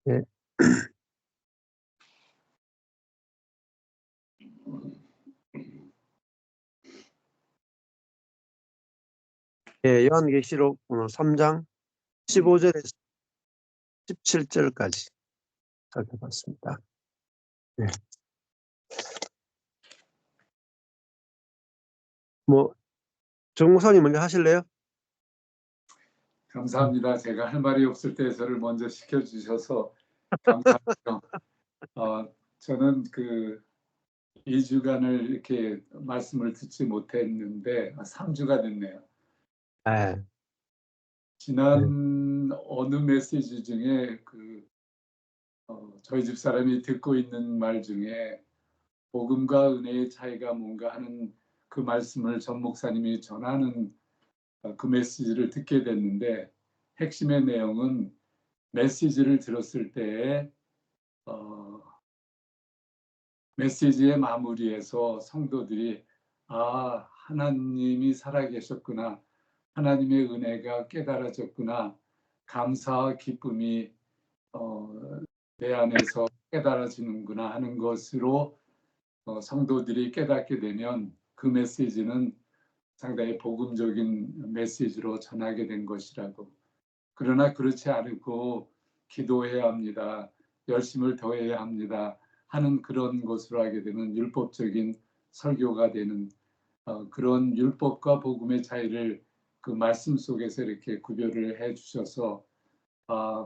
예. 예, 요한계시록 3장 15절에서 17절까지 살펴봤습니다. 예. 정 목사님 먼저 하실래요? 감사합니다. 제가 할 말이 없을 때 저를 먼저 시켜주셔서 감사해요. 저는 2주간을 이렇게 말씀을 듣지 못했는데 3주가 됐네요. 네. 지난 어느 메시지 중에 저희 집 사람이 듣고 있는 말 중에 복음과 은혜의 차이가 뭔가 하는 그 말씀을 전 목사님이 전하는 그 메시지를 듣게 됐는데, 핵심의 내용은 메시지를 들었을 때에 메시지의 마무리에서 성도들이 하나님이 살아계셨구나, 하나님의 은혜가 깨달아졌구나, 감사와 기쁨이 내 안에서 깨달아지는구나 하는 것으로 성도들이 깨닫게 되면 그 메시지는 상당히 복음적인 메시지로 전하게 된 것이라고. 그러나 그렇지 않고 기도해야 합니다, 열심을 더해야 합니다 하는 그런 것으로 하게 되면 율법적인 설교가 되는, 그런 율법과 복음의 차이를 그 말씀 속에서 이렇게 구별을 해 주셔서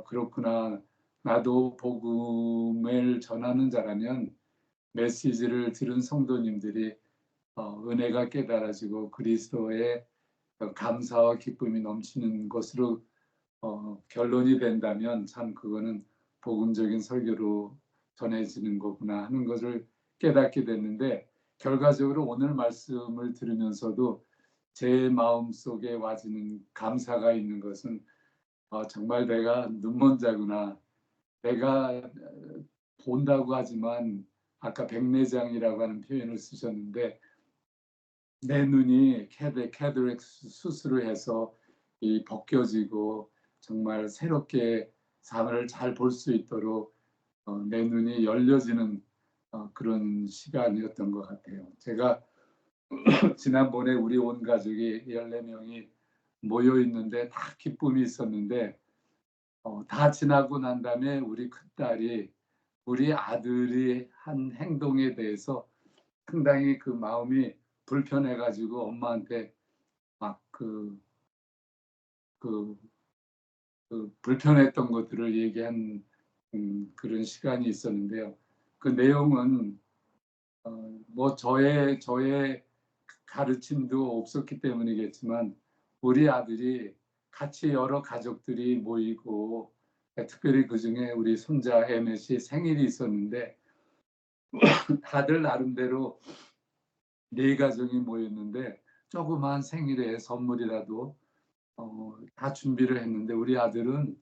그렇구나, 나도 복음을 전하는 자라면 메시지를 들은 성도님들이 은혜가 깨달아지고 그리스도의 감사와 기쁨이 넘치는 것으로 결론이 된다면 참 그거는 복음적인 설교로 전해지는 거구나 하는 것을 깨닫게 됐는데, 결과적으로 오늘 말씀을 들으면서도 제 마음속에 와지는 감사가 있는 것은 정말 내가 눈먼자구나. 내가 본다고 하지만 아까 백내장이라고 하는 표현을 쓰셨는데, 내 눈이 캐드렉 수술을 해서 벗겨지고 정말 새롭게 삶을 잘 볼 수 있도록 내 눈이 열려지는 그런 시간이었던 것 같아요. 제가 지난번에 우리 온 가족이 14명이 모여 있는데 다 기쁨이 있었는데, 다 지나고 난 다음에 우리 큰딸이 우리 아들이 한 행동에 대해서 상당히 그 마음이 불편해가지고 엄마한테 막 불편했던 것들을 얘기한 그런 시간이 있었는데요. 그 내용은 저의 가르침도 없었기 때문이겠지만, 우리 아들이 같이 여러 가족들이 모이고, 특별히 그중에 우리 손자 에멧이 생일이 있었는데 다들 나름대로 4가족이 모였는데 조그만 생일에 선물이라도 다 준비를 했는데, 우리 아들은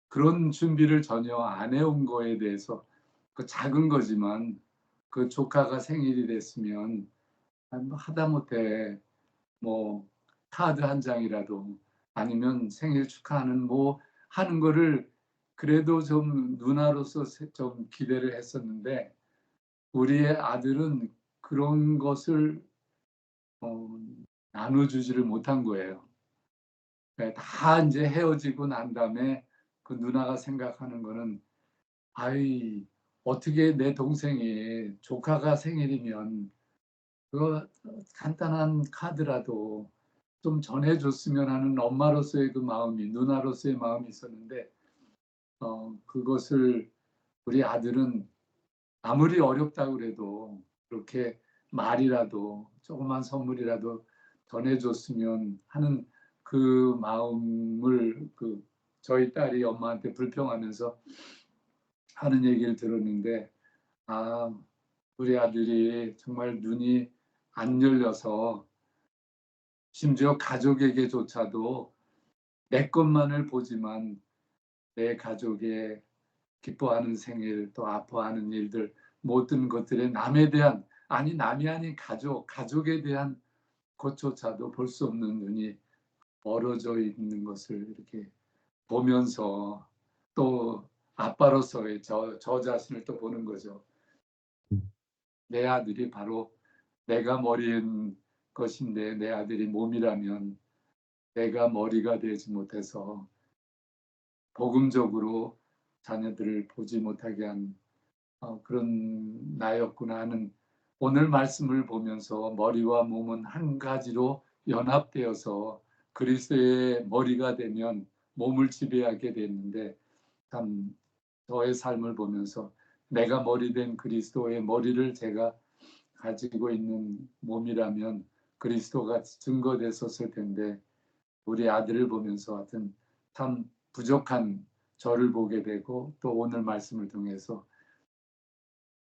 그런 준비를 전혀 안 해온 거에 대해서, 그 작은 거지만 그 조카가 생일이 됐으면 하다못해 뭐 카드 한 장이라도, 아니면 생일 축하하는 뭐 하는 거를 그래도 좀 누나로서 좀 기대를 했었는데, 우리의 아들은 그런 것을 나눠주지를 못한 거예요. 다 이제 헤어지고 난 다음에 그 누나가 생각하는 거는, 어떻게 내 동생이 조카가 생일이면 그 간단한 카드라도 좀 전해줬으면 하는 엄마로서의 그 마음이, 누나로서의 마음이 있었는데, 그것을 우리 아들은 아무리 어렵다고 그래도 그렇게 말이라도 조그만 선물이라도 전해줬으면 하는 그 마음을 저희 딸이 엄마한테 불평하면서 하는 얘기를 들었는데, 우리 아들이 정말 눈이 안 열려서 심지어 가족에게조차도 내 것만을 보지만 내 가족의 기뻐하는 생일, 또 아파하는 일들, 모든 것들에 남에 대한, 남이 아닌 가족에 대한 것조차도 볼 수 없는 눈이 멀어져 있는 것을 이렇게 보면서 또 아빠로서의 저 자신을 또 보는 거죠. 내 아들이 바로 내가 머리인 것인데 내 아들이 몸이라면 내가 머리가 되지 못해서 복음적으로 자녀들을 보지 못하게 한 그런 나였구나 하는, 오늘 말씀을 보면서 머리와 몸은 한 가지로 연합되어서 그리스도의 머리가 되면 몸을 지배하게 됐는데, 참 저의 삶을 보면서 내가 머리 된 그리스도의 머리를 제가 가지고 있는 몸이라면 그리스도가 증거됐었을 텐데, 우리 아들을 보면서 하여튼 참 부족한 저를 보게 되고, 또 오늘 말씀을 통해서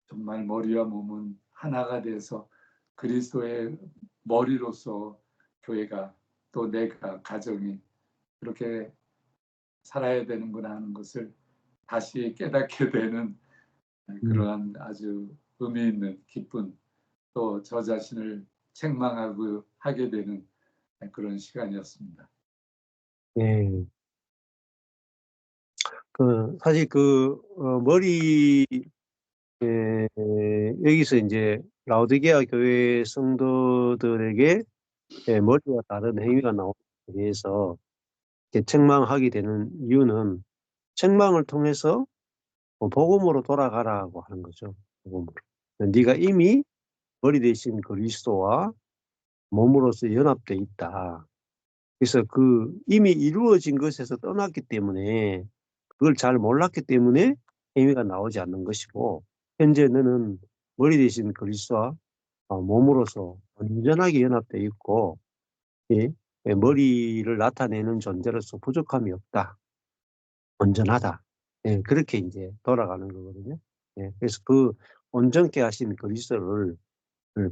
정말 머리와 몸은 하나가 돼서 그리스도의 머리로서 교회가, 또 내가, 가정이 그렇게 살아야 되는구나 하는 것을 다시 깨닫게 되는 그러한 아주 의미 있는 기쁜, 또 저 자신을 책망하고 하게 되는 그런 시간이었습니다. 예. 사실 머리, 여기서 이제 라오디게아 교회 성도들에게 머리와 다른 행위가 나오는 데 대해서 이렇게 책망하게 되는 이유는 책망을 통해서 복음으로 돌아가라고 하는 거죠. 복음으로. 네가 이미 머리 대신 그리스도와 몸으로서 연합돼 있다. 그래서 이미 이루어진 것에서 떠났기 때문에, 그걸 잘 몰랐기 때문에 행위가 나오지 않는 것이고, 현재 너는 머리 대신 그리스도와 몸으로서 온전하게 연합돼 있고, 예, 머리를 나타내는 존재로서 부족함이 없다. 온전하다. 예, 그렇게 이제 돌아가는 거거든요. 예, 그래서 온전케 하신 그리스도를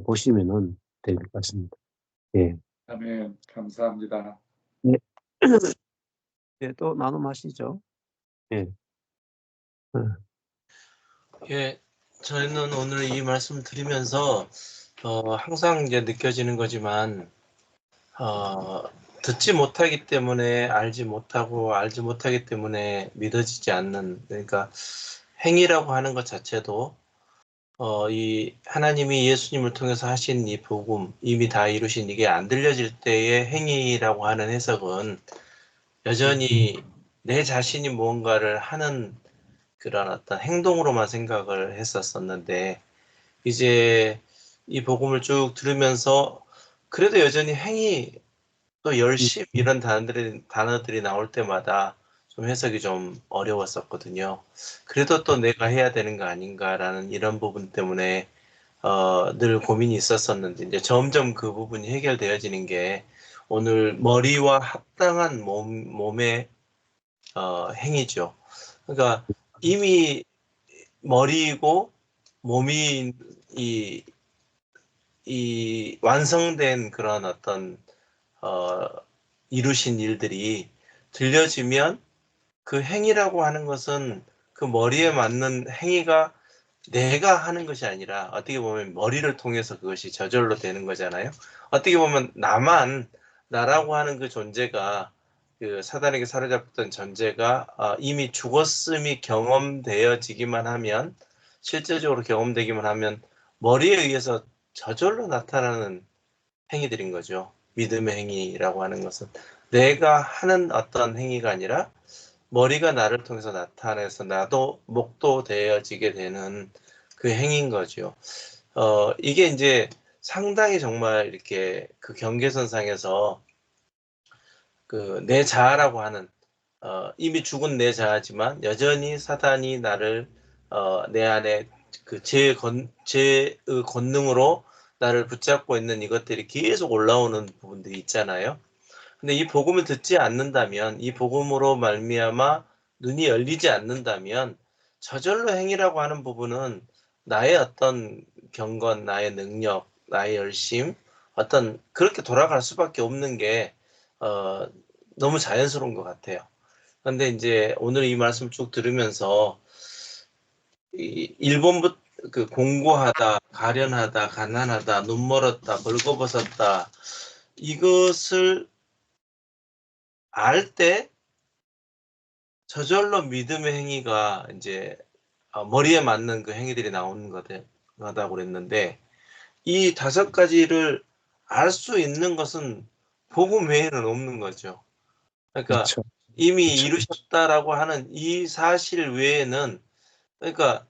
보시면은 될 것 같습니다. 예. 아멘. 감사합니다. 네. 예, 또 나눔하시죠. 예. 예, 저는 오늘 이 말씀 드리면서 항상 이제 느껴지는 거지만 듣지 못하기 때문에 알지 못하고, 알지 못하기 때문에 믿어지지 않는, 그러니까 행위라고 하는 것 자체도 이 하나님이 예수님을 통해서 하신 이 복음, 이미 다 이루신 이게 안 들려질 때의 행위라고 하는 해석은 여전히 내 자신이 무언가를 하는 그런 어떤 행동으로만 생각을 했었었는데, 이제 이 복음을 쭉 들으면서 그래도 여전히 행위, 또 열심 이런 단어들이 나올 때마다 좀 해석이 좀 어려웠었거든요. 그래도 또 내가 해야 되는 거 아닌가라는 이런 부분 때문에 늘 고민이 있었었는데, 이제 점점 그 부분이 해결되어지는 게 오늘 머리와 합당한 몸의 행위죠. 그러니까 이미 머리이고 몸이 이 완성된 그런 어떤 이루신 일들이 들려지면, 그 행위라고 하는 것은 그 머리에 맞는 행위가 내가 하는 것이 아니라 어떻게 보면 머리를 통해서 그것이 저절로 되는 거잖아요. 어떻게 보면 나라고 하는 그 존재가, 그 사단에게 사로잡혔던 존재가 이미 죽었음이 경험되어지기만 하면, 실제적으로 경험되기만 하면 머리에 의해서 저절로 나타나는 행위들인 거죠. 믿음의 행위라고 하는 것은 내가 하는 어떤 행위가 아니라 머리가 나를 통해서 나타내서 나도 목도되어지게 되는 그 행위인 거죠. 이게 이제 상당히 정말 이렇게 그 경계선상에서 그 내 자아라고 하는 이미 죽은 내 자아지만 여전히 사단이 나를 내 안에 그 제 권능으로 나를 붙잡고 있는 이것들이 계속 올라오는 부분들이 있잖아요. 근데 이 복음을 듣지 않는다면, 이 복음으로 말미암아 눈이 열리지 않는다면, 저절로 행위라고 하는 부분은 나의 어떤 경건, 나의 능력, 나의 열심, 어떤 그렇게 돌아갈 수밖에 없는 게 너무 자연스러운 것 같아요. 근데 이제 오늘 이 말씀 쭉 들으면서 일본부터 그 공고하다, 가련하다, 가난하다, 눈 멀었다, 벌거벗었다, 이것을 알 때 저절로 믿음의 행위가 이제 머리에 맞는 그 행위들이 나오는 거다고 그랬는데 이 5가지를 알 수 있는 것은 복음 외에는 없는 거죠. 그러니까 그렇죠. 이미 그렇죠. 이루셨다라고 하는 이 사실 외에는 그러니까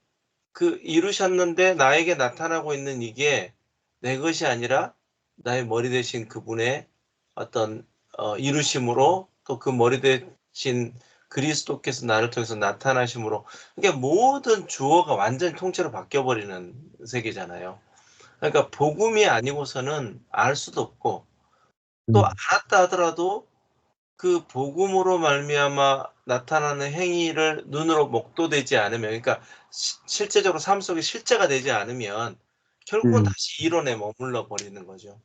그 이루셨는데 나에게 나타나고 있는 이게 내 것이 아니라 나의 머리 대신 그분의 어떤 이루심으로 또 그 머리 대신 그리스도께서 나를 통해서 나타나심으로 그러니까 모든 주어가 완전히 통째로 바뀌어버리는 세계잖아요. 그러니까 복음이 아니고서는 알 수도 없고 또 알았다 하더라도 그 복음으로 말미암아 나타나는 행위를 눈으로 목도되지 않으면 그러니까 실제적으로 삶 속에 실제가 되지 않으면 결국은 다시 이론에 머물러 버리는 거죠.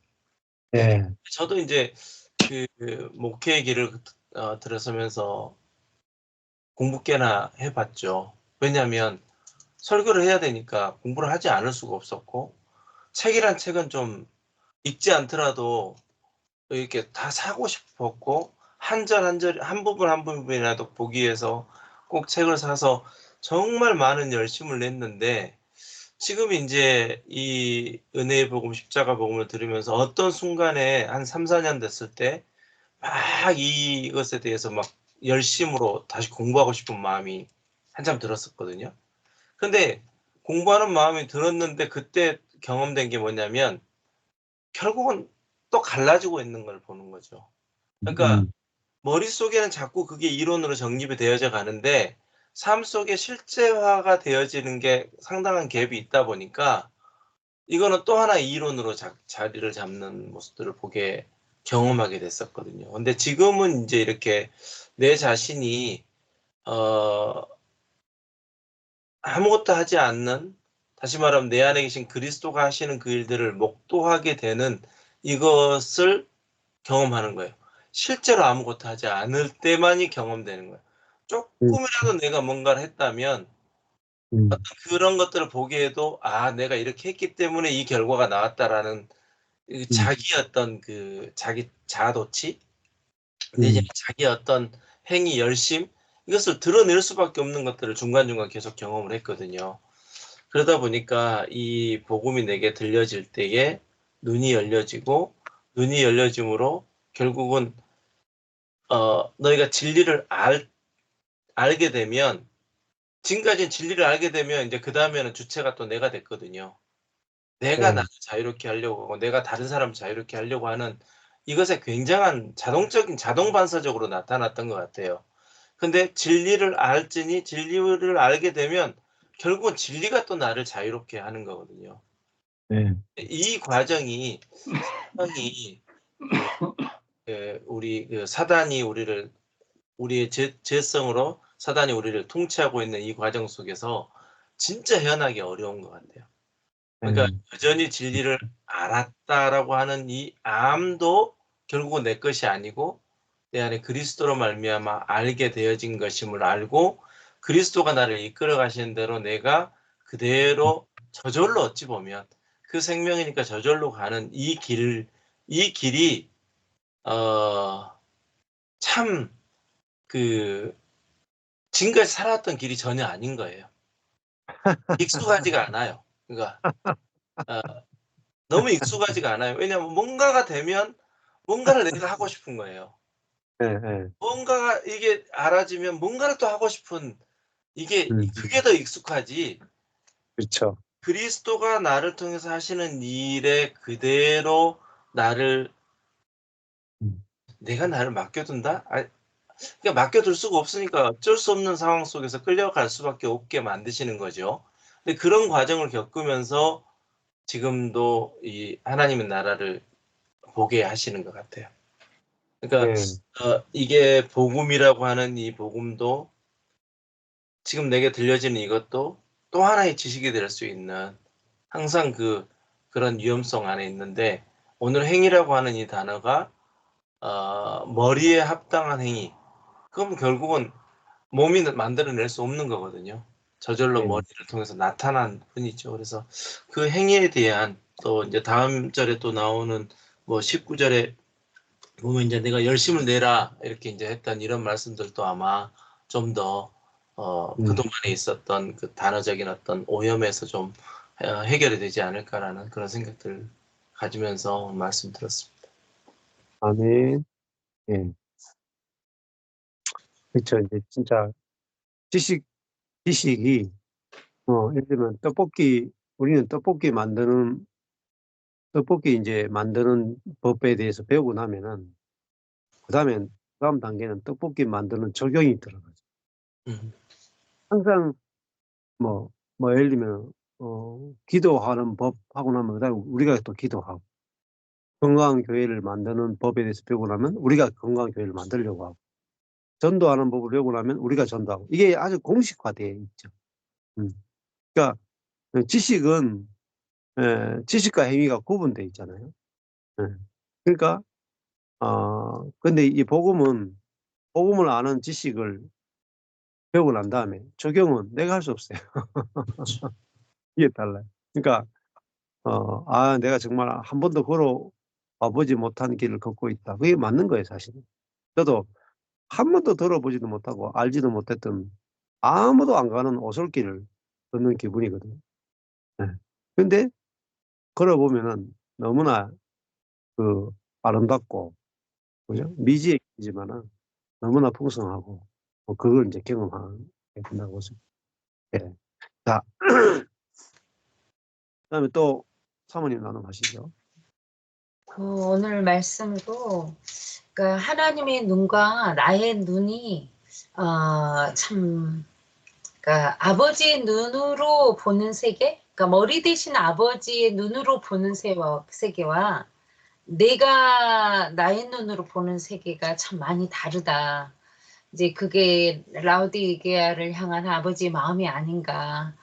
예. 저도 이제 그 목회의 길을 들어서면서 공부 꽤나 해봤죠. 왜냐하면 설교를 해야 되니까 공부를 하지 않을 수가 없었고 책이란 책은 좀 읽지 않더라도 이렇게 다 사고 싶었고 한 절 한 절 한 부분 한 부분이라도 보기 위해서 꼭 책을 사서 정말 많은 열심을 냈는데 지금 인제 이 은혜의 복음 십자가 복음을 들으면서 어떤 순간에 한 3-4년 됐을 때 막 이것에 대해서 막 열심으로 다시 공부하고 싶은 마음이 한참 들었었거든요. 근데 공부하는 마음이 들었는데 그때 경험된 게 뭐냐면 결국은 또 갈라지고 있는 걸 보는 거죠. 그러니까 머릿속에는 자꾸 그게 이론으로 정립이 되어져 가는데 삶 속에 실제화가 되어지는 게 상당한 갭이 있다 보니까 이거는 또 하나의 이론으로 자리를 잡는 모습들을 보게 경험하게 됐었거든요. 근데 지금은 인제 이렇게 내 자신이 어 아무것도 하지 않는 다시 말하면 내 안에 계신 그리스도가 하시는 그 일들을 목도하게 되는 이것을 경험하는 거예요. 실제로 아무것도 하지 않을 때만이 경험되는 거예요. 쪼끔이라도 내가 뭔가를 했다면 어떤 그런 것들을 보기에도 '아 내가 이렇게 했기 때문에 이 결과가 나왔다.'라는 그 자기의 어떤 그 자기 자아도취 내지는 자기의 어떤 행위 열심 이것을 드러낼 수밖에 없는 것들을 중간중간 계속 경험을 했거든요. 그러다 보니까 이 복음이 내게 들려질 때에 눈이 열려지고 눈이 열려짐으로 결국은 너희가 진리를 알게 되면 지금까지는 진리를 알게 되면 인제 그다음에는 주체가 또 내가 됐거든요. 내가 나를 자유롭게 하려고 하고 내가 다른 사람을 자유롭게 하려고 하는 이것에 굉장한 자동 반사적으로 나타났던 것 같아요. 근데 진리를 알지니 진리를 알게 되면 결국은 진리가 또 나를 자유롭게 하는 거거든요. 네. 이 과정이 상당히 우리 그 사단이 우리의 죄성으로 사단이 우리를 통치하고 있는 이 과정 속에서 진짜 헤어나기 어려운 것 같아요. 그러니까 여전히 진리를 알았다라고 하는 이 암도 결국은 내 것이 아니고 내 안에 그리스도로 말미암아 알게 되어진 것임을 알고 그리스도가 나를 이끌어 가시는 대로 내가 그대로 저절로 어찌 보면 그 생명이니까 저절로 가는 이 길이 참 그 지금까지 살아왔던 길이 전혀 아닌 거예요. 익숙하지가 않아요. 그러니까 어 너무 익숙하지가 않아요. 왜냐하면 뭔가가 되면 뭔가를 내가 하고 싶은 거예요. 예예. 뭔가가 이게 알아지면 뭔가를 또 하고 싶은 이게 그게 더 익숙하지 그렇죠. 그리스도가 나를 통해서 하시는 일에 그대로 나를 내가 나를 맡겨둔다? 그러니까 맡겨둘 수가 없으니까 어쩔 수 없는 상황 속에서 끌려갈 수밖에 없게 만드시는 거죠. 근데 그런 과정을 겪으면서 지금도 이 하나님의 나라를 보게 하시는 것 같아요. 그러니까 예. 이게 복음이라고 하는 이 복음도 지금 내게 들려지는 이것도 또 하나의 지식이 될 수 있는 항상 그런 위험성 안에 있는데 오늘 행위라고 하는 이 단어가 머리에 합당한 행위. 그럼 결국은 몸이 만들어낼 수 없는 거거든요. 저절로 예. 머리를 통해서 나타난 뿐이죠. 그래서 그 행위에 대한 또 이제 다음 절에 또 나오는 뭐 19절에 보면 이제 "내가 열심을 내라." 이렇게 인제 했던 이런 말씀들도 아마 좀 더 그동안에 있었던 그 단어적인 어떤 오염에서 좀 해결이 되지 않을까라는 그런 생각들 가지면서 말씀 들었습니다. 아멘. 예. 그렇죠. 이제 진짜 지식이 예를 들면 우리는 떡볶이 이제 만드는 법에 대해서 배우고 나면은 다음 단계는 떡볶이 만드는 적용이 들어가죠. 음, 항상 예를 들면 기도하는 법 하고 나면 그다음에 우리가 또 기도하고, 건강한 교회를 만드는 법에 대해서 배우고 나면 우리가 건강한 교회를 만들려고 하고, 전도하는 법을 배우고 나면 우리가 전도하고, 이게 아주 공식화되어 있죠. 그러니까 지식은 지식과 행위가 구분되어 있잖아요. 예. 그러니까 근데 이 복음을 아는 지식을 배우고 난 다음에 적용은 내가 할 수 없어요. 이게 달라요. 그러니까 내가 정말 한 번도 걸어와보지 못한 길을 걷고 있다. 그게 맞는 거예요, 사실은. 저도 한 번도 들어보지도 못하고 알지도 못했던, 아무도 안 가는 오솔길을 걷는 기분이거든요. 예. 근데 걸어보면은 너무나 그 아름답고, 그죠? 미지의 길이지만은 너무나 풍성하고, 그걸 이제 경험하게 된다고 보죠. 예. 자, 그다음에 또 사모님 나눠가시죠. 오늘 말씀도 그러니까 하나님의 눈과 나의 눈이 참 그러니까 아버지의 눈으로 보는 세계, 그러니까 머리 대신 아버지의 눈으로 보는 세계와 내가 나의 눈으로 보는 세계가 참 많이 다르다. 이제 그게 라우디게아를 향한 아버지의 마음이 아닌가.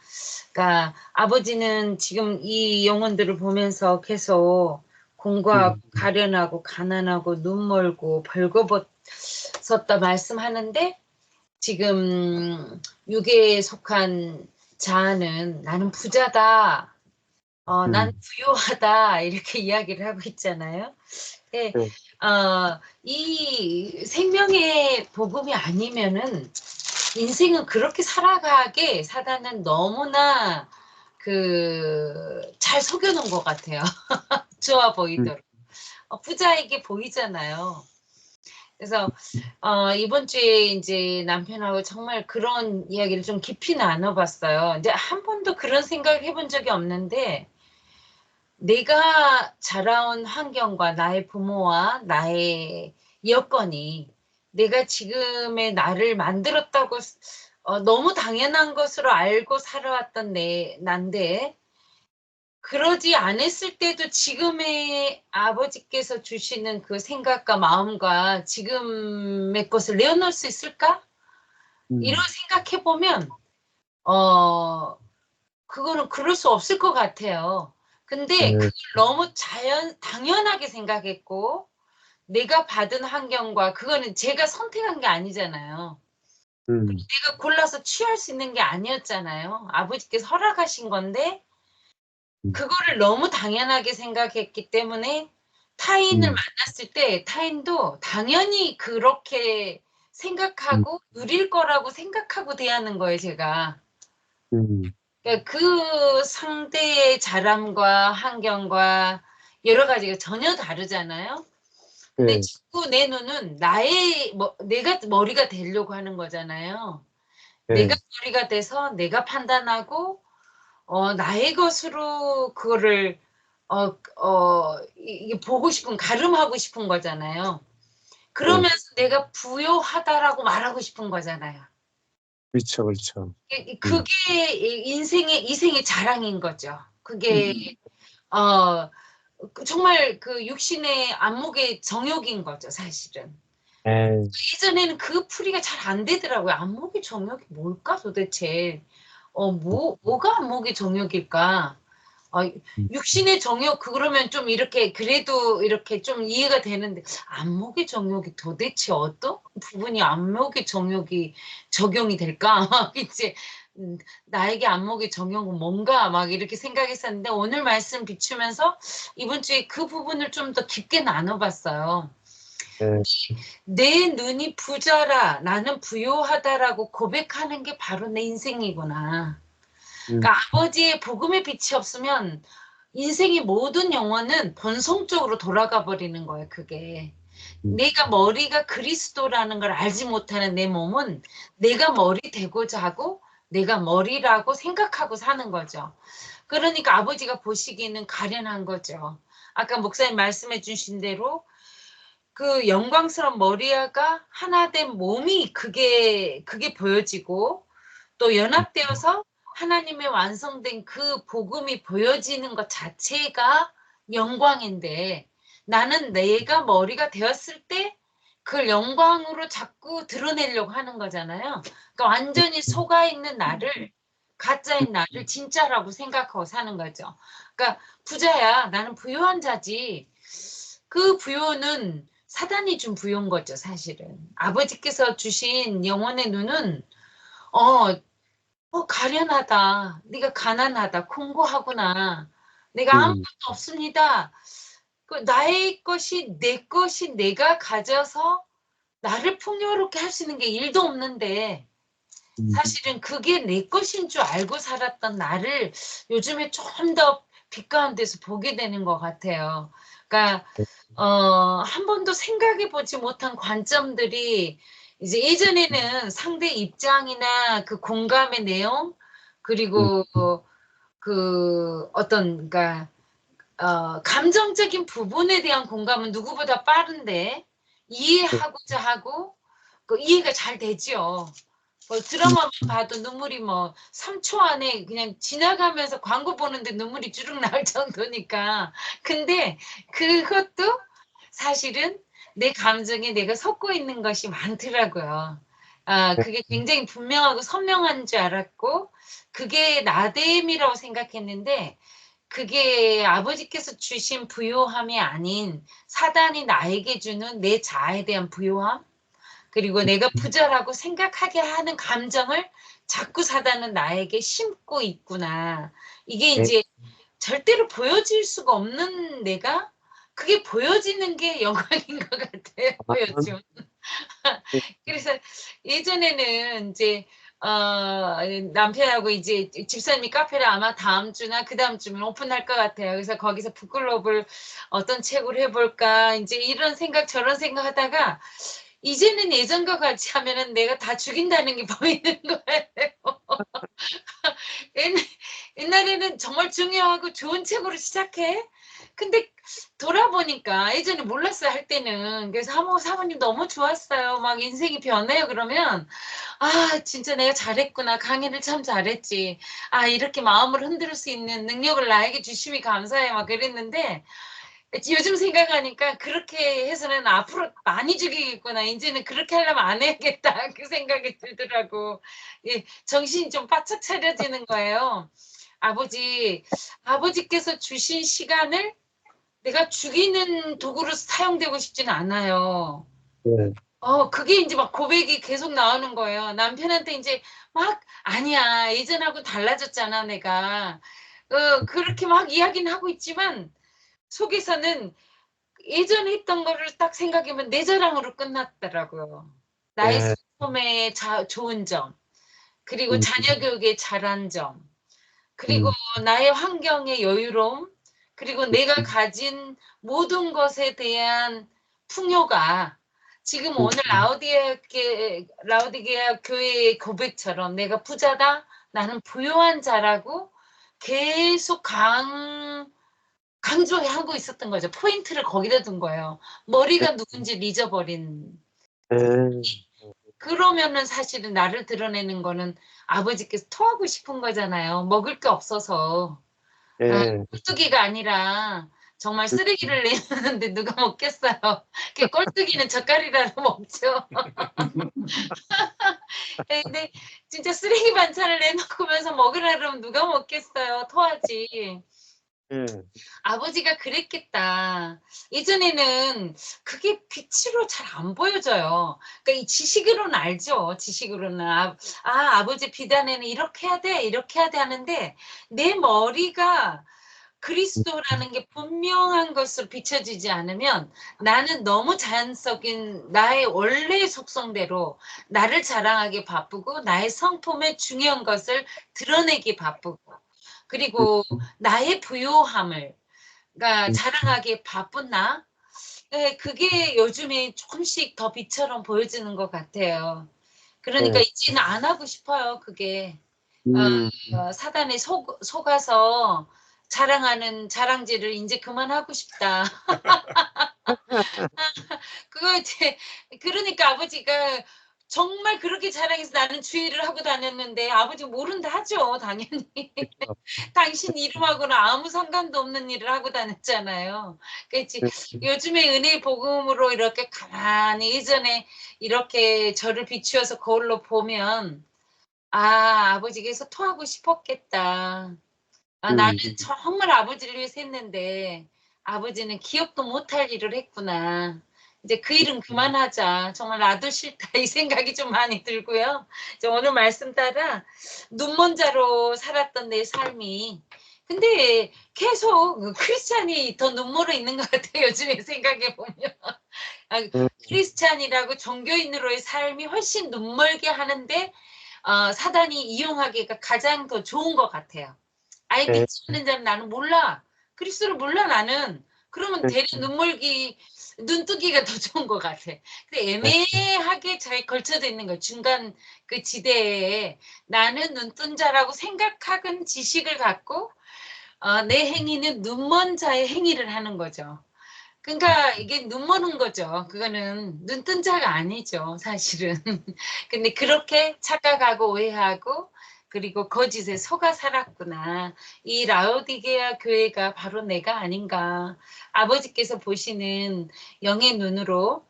그러니까 아버지는 지금 이 영혼들을 보면서 계속 공고하고 가련하고 가난하고 눈멀고 벌거벗었다 말씀하는데, 지금 육에 속한 자아는 나는 부자다, 나는 부유하다 이렇게 이야기를 하고 있잖아요. 네. 이 생명의 복음이 아니면은 인생은 그렇게 살아가게 사단은 너무나 잘 속여놓은 것 같아요. 좋아 보이도록. 부자에게 보이잖아요. 그래서 이번 주에 이제 남편하고 정말 그런 이야기를 좀 깊이 나눠봤어요. 이제 한 번도 그런 생각을 해본 적이 없는데, 내가 자라온 환경과 나의 부모와 나의 여건이 내가 지금의 나를 만들었다고 너무 당연한 것으로 알고 살아왔던 난데, 그러지 않았을 때도 지금의 아버지께서 주시는 그 생각과 마음과 지금의 것을 내어놓을 수 있을까? 이런 생각해보면 그거는 그럴 수 없을 것 같아요. 근데 그걸 너무 당연하게 생각했고, 내가 받은 환경과 그거는 제가 선택한 게 아니잖아요. 내가 골라서 취할 수 있는 게 아니었잖아요. 아버지께서 허락하신 건데, 그거를 너무 당연하게 생각했기 때문에 타인을 만났을 때 타인도 당연히 그렇게 생각하고 누릴 거라고 생각하고 대하는 거예요, 제가. 그러니까 그 상대의 자람과 환경과 여러 가지가 전혀 다르잖아요. 근데 자꾸 내 눈은 내가 머리가 되려고 하는 거잖아요. 내가 머리가 돼서 내가 판단하고 나의 것으로 그거를 이게 보고 싶은, 가름하고 싶은 거잖아요. 그러면서 내가 부요하다라고 말하고 싶은 거잖아요. 그렇죠, 그렇죠. 그게 이생의 자랑인 거죠. 그게 정말 그 육신의 안목의 정욕인 거죠, 사실은. 예전에는 그 풀이가 잘 안 되더라고요. 안목의 정욕이 뭘까 도대체? 뭐가 안목의 정욕일까? 육신의 정욕, 그러면 좀 이렇게 그래도 이렇게 좀 이해가 되는데, 안목의 정욕이 도대체 어떤 부분이 안목의 정욕이 적용이 될까? 막 이제 나에게 안목의 정욕은 뭔가 막 이렇게 생각했었는데, 오늘 말씀 비추면서 이번 주에 그 부분을 좀 더 깊게 나눠봤어요. 네. 내 눈이 부자라 나는 부요하다라고 고백하는 게 바로 내 인생이구나. 그러니까 아버지의 복음의 빛이 없으면 인생의 모든 영혼은 본성적으로 돌아가 버리는 거예요. 그게. 내가 머리가 그리스도라는 걸 알지 못하는 내 몸은 내가 머리 되고자 하고 내가 머리라고 생각하고 사는 거죠. 그러니까 아버지가 보시기에는 가련한 거죠. 아까 목사님 말씀해 주신 대로 그 영광스러운 머리가 하나 된 몸이 그게 보여지고 또 연합되어서 하나님의 완성된 그 복음이 보여지는 것 자체가 영광인데 나는 내가 머리가 되었을 때 그걸 영광으로 자꾸 드러내려고 하는 거잖아요. 그러니까 완전히 속아 있는 나를 가짜인 나를 진짜라고 생각하고 사는 거죠. 그러니까 부자야 나는 부유한 자지. 그 부유는 사단이 준 부유인 거죠 사실은. 아버지께서 주신 영혼의 눈은 가련하다. 네가 가난하다. 공고하구나. 내가 아무것도 없습니다. 그 나의 것이 내 것이 내가 가져서 나를 풍요롭게 할 수 있는 게 일도 없는데 사실은 그게 내 것인 줄 알고 살았던 나를 요즘에 좀 더 빛 가운데서 보게 되는 것 같아요. 그러니까 한 번도 생각해 보지 못한 관점들이 이제 예전에는 상대 입장이나 그 공감의 내용 그리고 그 어떤 그러니까 감정적인 부분에 대한 공감은 누구보다 빠른데 이해하고자 하고 그 이해가 잘 되죠. 뭐 드라마만 봐도 눈물이 뭐 3초 안에 그냥 지나가면서 광고 보는데 눈물이 주룩 나올 정도니까. 근데 그것도 사실은 내 감정에 내가 섞고 있는 것이 많더라고요. 그게 굉장히 분명하고 선명한 줄 알았고 그게 나됨이라고 생각했는데 그게 아버지께서 주신 부요함이 아닌 사단이 나에게 주는 내 자아에 대한 부요함 그리고 내가 부자라고 생각하게 하는 감정을 자꾸 사단은 나에게 심고 있구나. 이게 이제 절대로 보여질 수가 없는 내가 그게 보여지는 게 영광인 것 같아요. 요즘. 그래서 예전에는 이제 남편하고 이제 집사님이 카페를 아마 다음 주나 그 다음 주면 오픈할 것 같아요. 그래서 거기서 북글로벌 어떤 책으로 해볼까 이제 이런 생각 저런 생각 하다가 이제는 예전과 같이 하면은 내가 다 죽인다는 게 보이는 거예요. 옛날에는 정말 중요하고 좋은 책으로 시작해. 근데 돌아보니까 예전에 몰랐어요 할 때는. 그래서 사모님 너무 좋았어요. 막 인생이 변해요. 그러면 진짜 내가 잘했구나. 강의를 참 잘했지. 이렇게 마음을 흔들 수 있는 능력을 나에게 주심이 감사해. 막 그랬는데 요즘 생각하니까 그렇게 해서는 앞으로 많이 죽이겠구나. 이제는 그렇게 하려면 안 해야겠다. 그 생각이 들더라고. 예, 정신이 좀 바짝 차려지는 거예요. 아버지께서 주신 시간을 내가 죽이는 도구로 사용되고 싶지는 않아요. 네. 그게 이제 막 고백이 계속 나오는 거예요. 남편한테 이제 막 아니야. 예전하고 달라졌잖아, 내가. 그렇게 막 이야기는 하고 있지만 속에서는 예전에 했던 거를 딱 생각하면 내 자랑으로 끝났더라고요. 나의 네. 삶의 좋은 점, 그리고 자녀 교육의 잘한 점, 그리고 나의 환경의 여유로움, 그리고 내가 가진 모든 것에 대한 풍요가 지금 오늘 라우디게아 교회의 고백처럼 내가 부자다, 나는 부유한 자라고 계속 강조하고 있었던 거죠. 포인트를 거기다 둔 거예요. 머리가 누군지를 잊어버린. 네. 그러면은 사실은 나를 드러내는 거는 아버지께서 토하고 싶은 거잖아요. 먹을 게 없어서. 네. 꼴뚜기가 아니라 정말 쓰레기를 내놓는데 누가 먹겠어요. 꼴뚜기는 젓갈이라도 먹죠. 근데 진짜 쓰레기 반찬을 내놓고면서 먹으라 그러면 누가 먹겠어요. 토하지. 네. 아버지가 그랬겠다. 예전에는 그게 빛으로 잘 안 보여져요. 그러니까 이 지식으로는 알죠. 지식으로는 아버지 비단에는 이렇게 해야 돼, 이렇게 해야 돼 하는데 내 머리가 그리스도라는 게 분명한 것으로 비춰지지 않으면 나는 너무 자연적인 나의 원래 속성대로 나를 자랑하기 바쁘고 나의 성품의 중요한 것을 드러내기 바쁘고 그리고 나의 부요함을 그러니까 자랑하기 바쁜 나 네, 그게 요즘에 조금씩 더 빛처럼 보여지는 것 같아요. 그러니까 네. 이제는 안 하고 싶어요. 그게 음, 사단에 속아서 자랑하는 자랑질을 이제 그만하고 싶다. 그거 이제 그러니까 아버지가 정말 그렇게 자랑해서 나는 주의를 하고 다녔는데 아버지 모른다 하죠. 당연히. 당신 이름하고는 아무 상관도 없는 일을 하고 다녔잖아요. 그렇지. 요즘에 은혜 복음으로 이렇게 가만히 예전에 이렇게 저를 비추어서 거울로 보면 아버지께서 토하고 싶었겠다. 나는 정말 아버지를 위해서 했는데 아버지는 기억도 못할 일을 했구나. 이제 그 일은 그만하자. 정말 나도 싫다. 이 생각이 좀 많이 들고요. 오늘 말씀 따라 눈먼 자로 살았던 내 삶이 근데 계속 크리스찬이 더 눈물어 있는 것 같아요. 요즘에 생각해 보면 크리스찬이라고 종교인으로의 삶이 훨씬 눈멀게 하는데 사단이 이용하기가 가장 더 좋은 것 같아요. 아예 네. 믿지 않는 자는 나는 몰라. 그리스도를 몰라 나는. 그러면 대리 눈멀기 눈뜨기가 더 좋은 것 같아. 근데 애매하게 잘 걸쳐져 있는 거야. 중간 그 지대에 나는 눈뜬 자라고 생각하는 지식을 갖고 내 행위는 눈먼 자의 행위를 하는 거죠. 그러니까 이게 눈머는 거죠. 그거는 눈뜬 자가 아니죠, 사실은. 근데 그렇게 착각하고 오해하고 그리고 거짓에 속아 살았구나. 이 라오디게아 교회가 바로 내가 아닌가. 아버지께서 보시는 영의 눈으로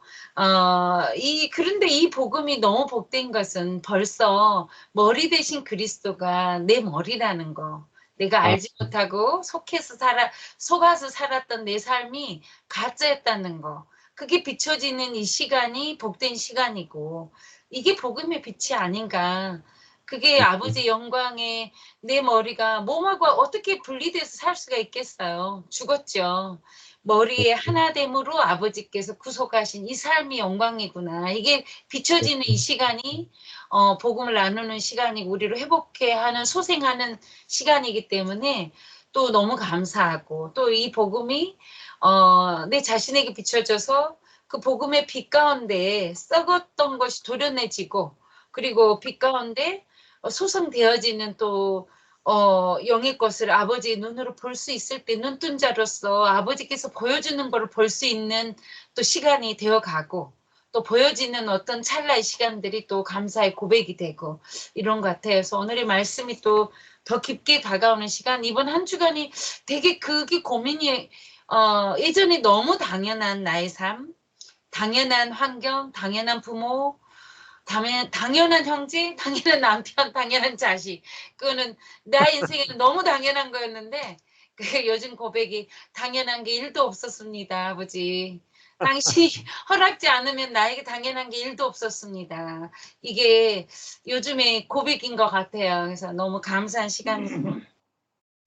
그런데 이 복음이 너무 복된 것은 벌써 머리 대신 그리스도가 내 머리라는 거. 내가 알지 못하고 속아서 살았던 내 삶이 가짜였다는 거. 그게 비춰지는 이 시간이 복된 시간이고 이게 복음의 빛이 아닌가. 그게 아버지 영광에 내 머리가 몸하고 어떻게 분리돼서 살 수가 있겠어요. 죽었죠. 머리의 하나됨으로 아버지께서 구속하신 이 삶이 영광이구나. 이게 비춰지는 이 시간이 복음을 나누는 시간이고 우리를 회복해 하는 소생하는 시간이기 때문에 또 너무 감사하고 또 이 복음이 내 자신에게 비춰져서 그 복음의 빛 가운데 썩었던 것이 도려내지고 그리고 빛 가운데 소성되어지는 또 영의 것을 아버지의 눈으로 볼 수 있을 때 눈뜬 자로서 아버지께서 보여주는 것을 볼 수 있는 또 시간이 되어가고 또 보여지는 어떤 찰나의 시간들이 또 감사의 고백이 되고 이런 것 같아요. 그래서 오늘의 말씀이 또 더 깊게 다가오는 시간 이번 한 주간이 되게 그게 고민이 예전에 너무 당연한 나의 삶 당연한 환경 당연한 부모 당연한 형제, 당연한 남편, 당연한 자식. 그거는 내 인생에는 너무 당연한 거였는데 그 요즘 고백이 당연한 게 1도 없었습니다, 아버지. 당신이 허락지 않으면 나에게 당연한 게 1도 없었습니다. 이게 요즘의 고백인 것 같아요. 그래서 너무 감사한 시간이고.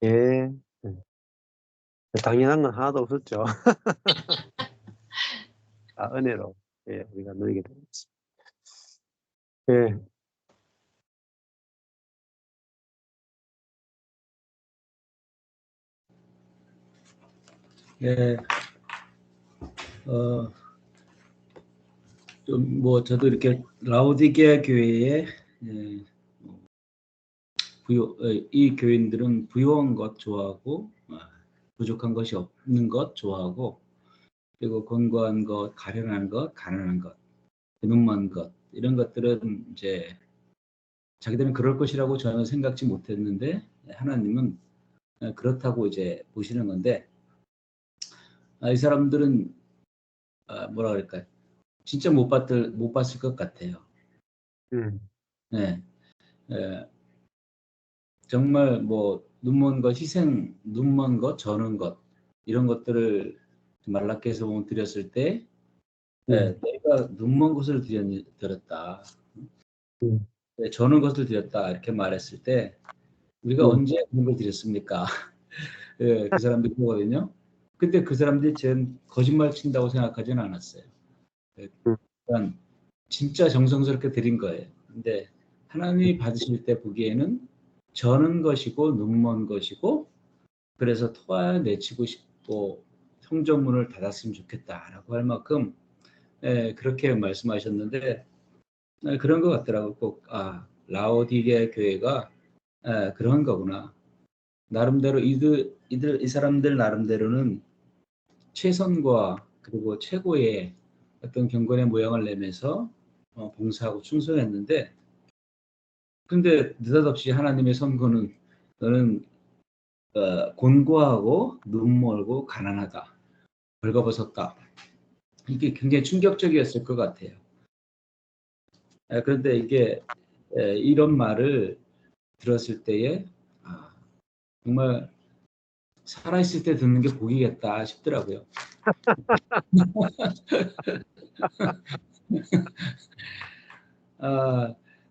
예. 당연한 건 하나도 없었죠. 은혜로 우리가 누리게 되었습니다. 예. 예, 좀 뭐 저도 이렇게 라오디게아 교회에 이 교인들은 부유한 것 좋아하고 부족한 것이 없는 것 좋아하고 그리고 건고한 것, 가련한 것, 가난한 것, 눈먼 것 이런 것들은 이제 자기들은 그럴 것이라고 저는 생각지 못했는데 하나님은 그렇다고 이제 보시는 건데 이 사람들은 뭐라 그럴까요? 진짜 못 봤을 것 같아요. 네, 정말 뭐 눈먼 것, 눈먼 것, 저는 것 이런 것들을 말라케에서 보면 드렸을 때 내가 눈먼 것을 드렸다. 저는 것을 드렸다 이렇게 말했을 때 우리가 언제 그런 걸 드렸습니까? 예, 그 사람들이 그러거든요. 근데 그 사람들이 전 거짓말 친다고 생각하지는 않았어요. 예, 그러니까 진짜 정성스럽게 드린 거예요. 근데 하나님이 받으실 때 보기에는 저는 것이고 눈먼 것이고 그래서 토해내치고 싶고 성전문을 닫았으면 좋겠다라고 할 만큼 예, 그렇게 말씀하셨는데 그런 것 같더라고요. 꼭 라오디게 교회가 그런 거구나. 나름대로 이 사람들 나름대로는 최선과 그리고 최고의 어떤 경건의 모양을 내면서 봉사하고 충성했는데 근데 느닷없이 하나님의 선거는 너는 곤고하고 눈멀고 가난하다. 벌거벗었다. 이게 굉장히 충격적이었을 것 같아요. 그런데 이게 이런 말을 들었을 때에 정말 살아있을 때 듣는 게 복이겠다 싶더라고요.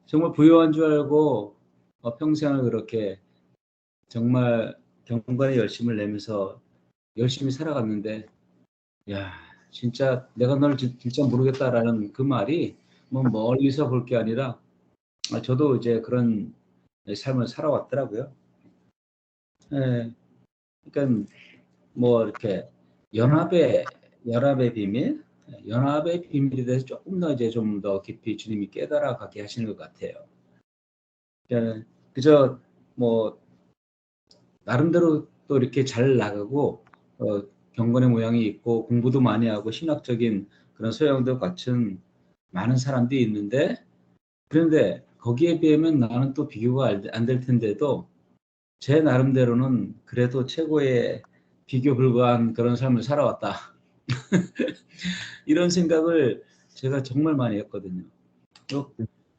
정말 부유한 줄 알고 평생을 그렇게 정말 경건의 열심을 내면서 열심히 살아갔는데 야 진짜 내가 널 진짜 모르겠다라는 그 말이 뭐 멀리서 볼 게 아니라 저도 이제 그런 삶을 살아왔더라고요. 그러니까 뭐 이렇게 연합의 비밀, 연합의 비밀에 대해서 조금 더 이제 좀 더 깊이 주님이 깨달아 가게 하시는 것 같아요. 그저 뭐 나름대로 또 이렇게 잘 나가고 경건의 모양이 있고 공부도 많이 하고 신학적인 그런 소양도 갖춘 많은 사람들이 있는데 그런데 거기에 비하면 나는 또 비교가 안 될 텐데도 제 나름대로는 그래도 최고의 비교 불가한 그런 삶을 살아왔다. 이런 생각을 제가 정말 많이 했거든요.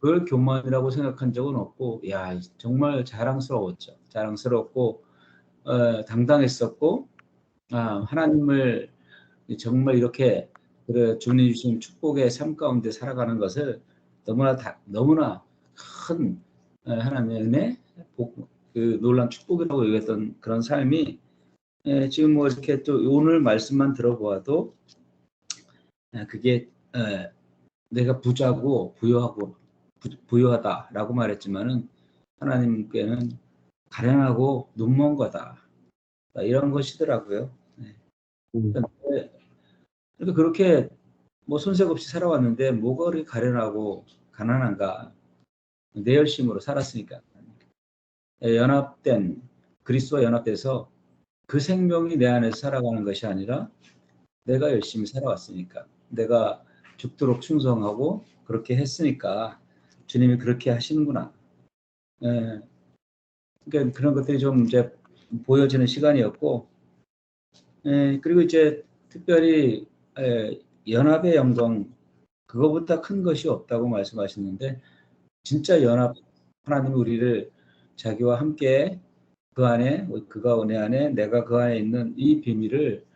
그걸 교만이라고 생각한 적은 없고, 야 정말 자랑스러웠죠. 자랑스럽고 당당했었고, 하나님을 정말 이렇게 그래 주님 주신 축복의 삶 가운데 살아가는 것을 너무나 큰 하나님의 은혜, 그 놀라운 축복이라고 여겼던 그런 삶이 지금 뭐 이렇게 또 오늘 말씀만 들어보아도 그게 내가 부자고 부유하다라고 말했지만은 하나님께는 가련하고 눈먼 거다 이런 것이더라고요. 그러니까 그렇게 뭐 손색 없이 살아왔는데 뭐가 그렇게 가련하고 가난한가? 내 열심으로 살았으니까. 그리스도와 연합돼서 그 생명이 내 안에서 살아가는 것이 아니라 내가 열심히 살아왔으니까, 내가 죽도록 충성하고 그렇게 했으니까 주님이 그렇게 하시는구나. 그러니까 그런 것들이 좀 이제 보여지는 시간이었고, 그리고 이제 특별히 연합의 영광, 그거보다 큰 것이 없다고 말씀하셨는데, 진짜 연합, 하나님이 우리를 자기와 함께 그 안에, 그가 내 안에, 내가 그 안에 있는 이 비밀을,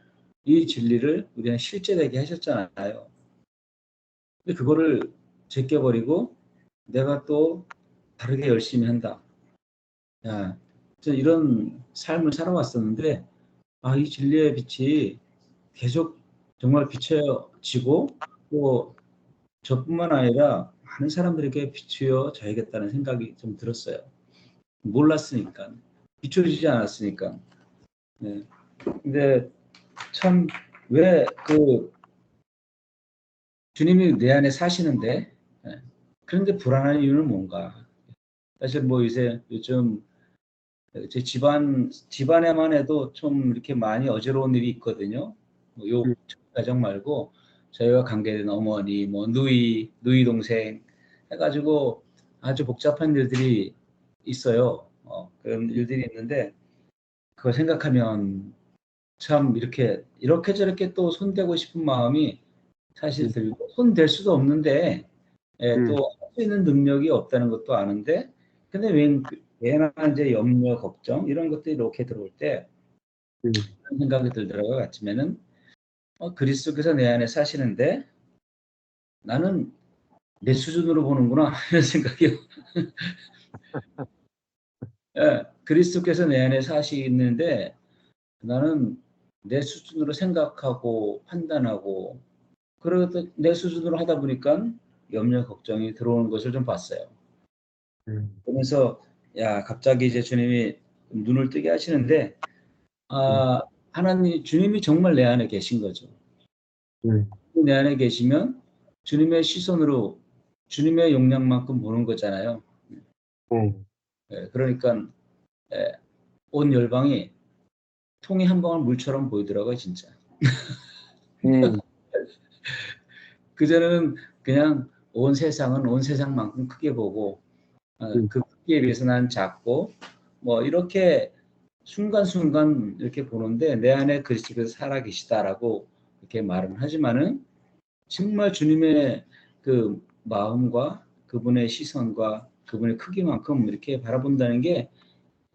이 진리를 우리는 실제되게 하셨잖아요. 근데 그거를 제껴버리고 내가 또 다르게 열심히 한다. 야, 이런 삶을 살아왔었는데, 이 진리의 빛이 계속 정말 비춰지고 또 저뿐만 아니라 많은 사람들에게 비추어져야겠다는 생각이 좀 들었어요. 몰랐으니까, 비춰지지 않았으니까. 근데 참 왜 그 주님이 내 안에 사시는데 그런데 불안한 이유는 뭔가? 사실 뭐 요즘 제 집안에만 해도 좀 이렇게 많이 어지러운 일이 있거든요. 요 가정 말고 저희와 관계된 어머니, 뭐 누이 동생 해가지고 아주 복잡한 일들이 있어요. 그런 일들이 있는데 그거 생각하면 참 이렇게 저렇게 또 손대고 싶은 마음이 사실 들고 손댈 수도 없는데 또 할 수 있는 능력이 없다는 것도 아는데 근데 왜나 이제 염려, 걱정 이런 것들이 이렇게 들어올 때 그런 생각이 들더라고요. 아침에는 그리스도께서 내 안에 사시는데 나는 내 수준으로 보는구나 이런 생각이요. 그리스도께서 내 안에 사시는데 나는 내 수준으로 생각하고 판단하고 그래도 내 수준으로 하다 보니까 염려 걱정이 들어오는 것을 좀 봤어요. 그러면서 야 갑자기 이제 주님이 눈을 뜨게 하시는데 하나님 주님이 정말 내 안에 계신 거죠. 내 안에 계시면 주님의 시선으로 주님의 용량만큼 보는 거잖아요. 그러니까 온 열방이 통이 한 방울 물처럼 보이더라고요, 진짜. 그전에는 그냥 온 세상은 온 세상만큼 크게 보고 그 크기에 비해서 난 작고 뭐 이렇게 순간순간 이렇게 보는데 내 안에 그리스도께서 살아 계시다라고 이렇게 말은 하지만은 정말 주님의 그 마음과 그분의 시선과 그분의 크기만큼 이렇게 바라본다는 게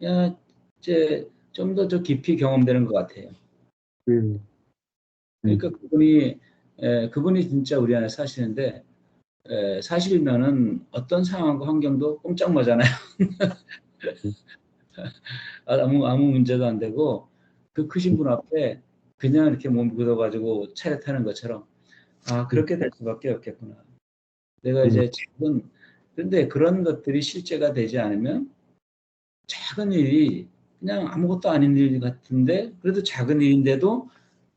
야, 이제 좀 더 깊이 경험되는 것 같아요. 그러니까 그분이 진짜 우리 안에 사시는데 사실면은 어떤 상황과 환경도 꼼짝 못하잖아요. 아무 문제도 안 되고 그 크신 분 앞에 그냥 이렇게 몸 굳어가지고 차렷하는 것처럼 그렇게 될 수밖에 없겠구나. 내가 이제 그런데 그런 것들이 실제가 되지 않으면 작은 일이 그냥 아무것도 아닌 일 같은데 그래도 작은 일인데도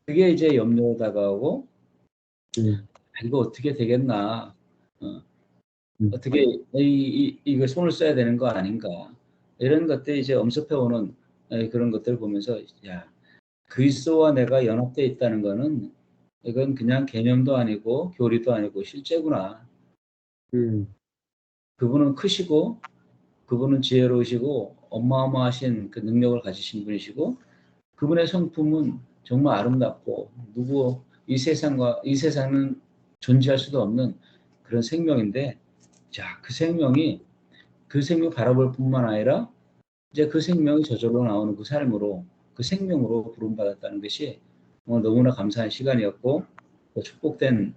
그게 이제 염려로 다가오고 이거 어떻게 되겠나 어떻게 이거 손을 써야 되는 거 아닌가 이런 것들이 이제 엄습해 오는 그런 것들을 보면서 야 그리스도와 내가 연합되어 있다는 거는 이건 그냥 개념도 아니고 교리도 아니고 실제구나. 그분은 크시고 그분은 지혜로우시고 어마어마하신 그 능력을 가지신 분이시고 그분의 성품은 정말 아름답고 이 세상은 존재할 수도 없는 그런 생명인데 자, 그 생명 바라볼 뿐만 아니라 이제 그 생명이 저절로 나오는 그 삶으로 그 생명으로 부름받았다는 것이 너무나 감사한 시간이었고 또 축복된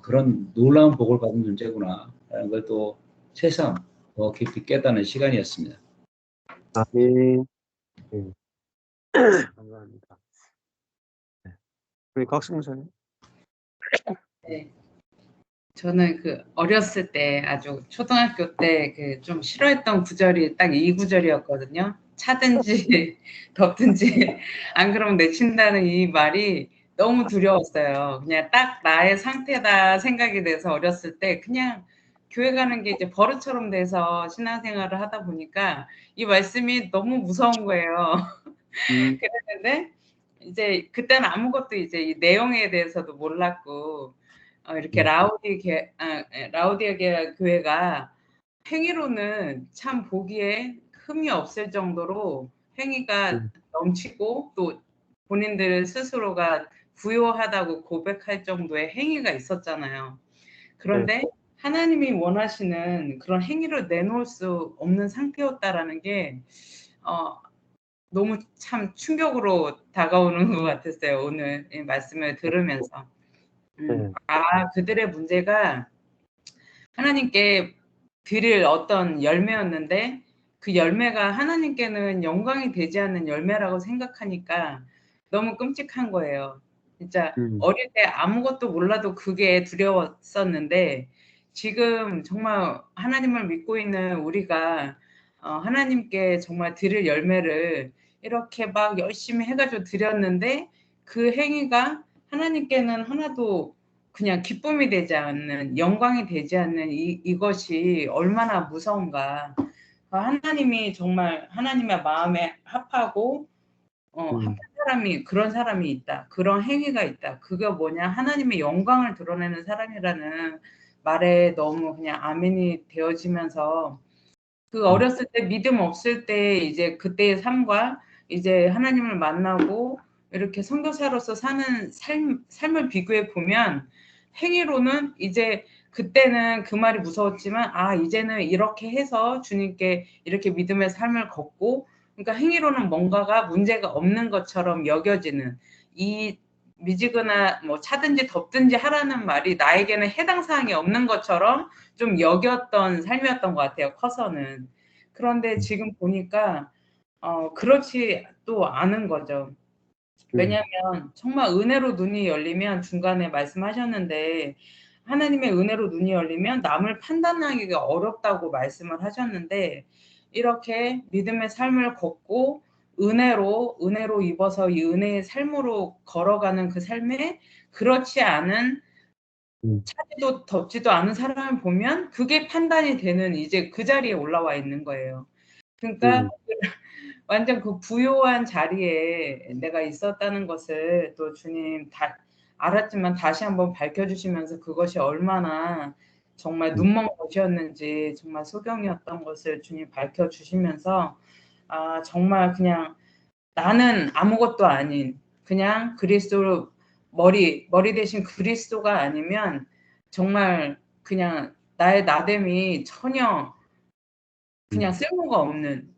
그런 놀라운 복을 받은 존재구나 라는 걸 또 새삼 더 깊이 깨닫는 시간이었습니다. 아멘. 감사합니다. 우리 곽승선. 네. 저는 그 어렸을 때 아주 초등학교 때 그 좀 싫어했던 구절이 딱 이 구절이었거든요. 차든지 덥든지 안 그러면 내친다는 이 말이 너무 두려웠어요. 그냥 딱 나의 상태다 생각이 돼서 어렸을 때 그냥 교회 가는 게 이제 버릇처럼 돼서 신앙생활을 하다 보니까 이 말씀이 너무 무서운 거예요. 그랬는데 이제 그때는 아무것도 이제 이 내용에 대해서도 몰랐고 이렇게 라우디게 교회가 행위로는 참 보기에 흠이 없을 정도로 행위가 넘치고 또 본인들 스스로가 부요하다고 고백할 정도의 행위가 있었잖아요. 그런데 하나님이 원하시는 그런 행위를 내놓을 수 없는 상태였다라는 게 너무 참 충격으로 다가오는 것 같았어요. 오늘 이 말씀을 들으면서. 그들의 문제가 하나님께 드릴 어떤 열매였는데 그 열매가 하나님께는 영광이 되지 않는 열매라고 생각하니까 너무 끔찍한 거예요. 진짜 어릴 때 아무것도 몰라도 그게 두려웠었는데 지금 정말 하나님을 믿고 있는 우리가 하나님께 정말 드릴 열매를 이렇게 막 열심히 해가지고 드렸는데 그 행위가 하나님께는 하나도 그냥 기쁨이 되지 않는 영광이 되지 않는 이것이 얼마나 무서운가. 하나님이 정말 하나님의 마음에 합하고 합한 사람이 그런 사람이 있다. 그런 행위가 있다. 그게 뭐냐 하나님의 영광을 드러내는 사람이라는 말에 너무 그냥 아멘이 되어지면서 그 어렸을 때 믿음 없을 때 이제 그때의 삶과 이제 하나님을 만나고 이렇게 선교사로서 사는 삶을 비교해 보면 행위로는 이제 그때는 그 말이 무서웠지만 이제는 이렇게 해서 주님께 이렇게 믿음의 삶을 걷고 그러니까 행위로는 뭔가가 문제가 없는 것처럼 여겨지는 이 미지근한 뭐 차든지 덥든지 하라는 말이 나에게는 해당 사항이 없는 것처럼 좀 여겼던 삶이었던 것 같아요. 커서는. 그런데 지금 보니까 그렇지 또 않은 거죠. 왜냐하면 정말 은혜로 눈이 열리면 중간에 말씀하셨는데 하나님의 은혜로 눈이 열리면 남을 판단하기가 어렵다고 말씀을 하셨는데 이렇게 믿음의 삶을 걷고 은혜로 입어서 이 은혜의 삶으로 걸어가는 그 삶에 그렇지 않은 차지도 덥지도 않은 사람을 보면 그게 판단이 되는 이제 그 자리에 올라와 있는 거예요. 그러니까 완전 그 부요한 자리에 내가 있었다는 것을 또 주님 다 알았지만 다시 한번 밝혀주시면서 그것이 얼마나 정말 눈먼 것이었는지 정말 소경이었던 것을 주님 밝혀주시면서 아 정말 그냥 나는 아무것도 아닌 그냥 그리스도 머리 대신 그리스도가 아니면 정말 그냥 나의 나됨이 전혀 그냥 쓸모가 없는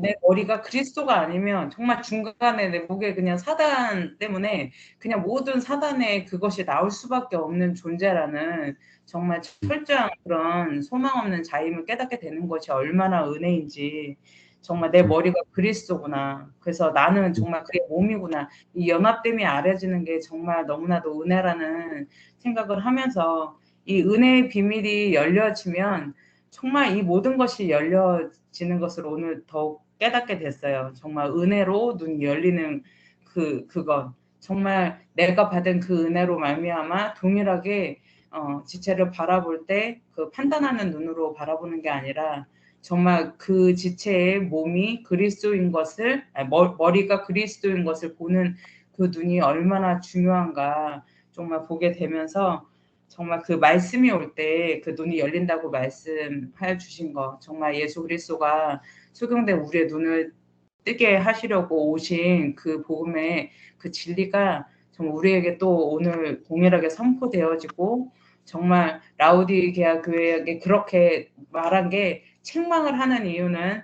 내 머리가 그리스도가 아니면 정말 중간에 내 목에 그냥 사단 때문에 그냥 모든 사단에 그것이 나올 수밖에 없는 존재라는 정말 철저한 그런 소망 없는 자임을 깨닫게 되는 것이 얼마나 은혜인지 정말 내 머리가 그리스도구나. 그래서 나는 정말 그의 몸이구나. 이 연합됨이 알아지는 게 정말 너무나도 은혜라는 생각을 하면서 이 은혜의 비밀이 열려지면 정말 이 모든 것이 열려지는 것을 오늘 더욱 깨닫게 됐어요. 정말 은혜로 눈이 열리는 그것. 정말 내가 받은 그 은혜로 말미암아 동일하게 지체를 바라볼 때 그 판단하는 눈으로 바라보는 게 아니라 정말 그 지체의 몸이 그리스도인 것을 머리가 그리스도인 것을 보는 그 눈이 얼마나 중요한가 정말 보게 되면서 정말 그 말씀이 올 때 그 눈이 열린다고 말씀해 주신 거 정말 예수 그리스도가 소경된 우리의 눈을 뜨게 하시려고 오신 그 복음의 그 진리가 정말 우리에게 또 오늘 동일하게 선포되어지고 정말 라우디게아 교회에게 그렇게 말한 게 책망을 하는 이유는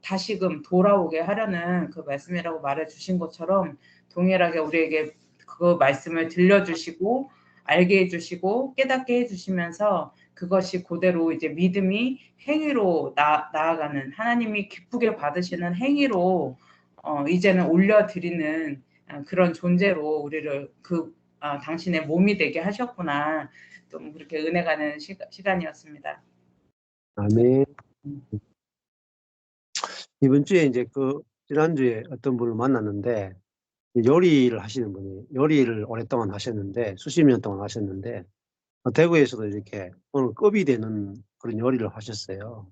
다시금 돌아오게 하려는 그 말씀이라고 말해 주신 것처럼 동일하게 우리에게 그 말씀을 들려주시고 알게 해주시고 깨닫게 해주시면서 그것이 그대로 이제 믿음이 행위로 나아가는 하나님이 기쁘게 받으시는 행위로 이제는 올려드리는 그런 존재로 우리를 당신의 몸이 되게 하셨구나. 좀 그렇게 은혜 가는 시간이었습니다. 아멘. 이번 주에 이제 지난주에 어떤 분을 만났는데 요리를 하시는 분이 요리를 오랫동안 하셨는데 수십 년 동안 하셨는데 대구에서도 이렇게 오늘 급이 되는 그런 요리를 하셨어요.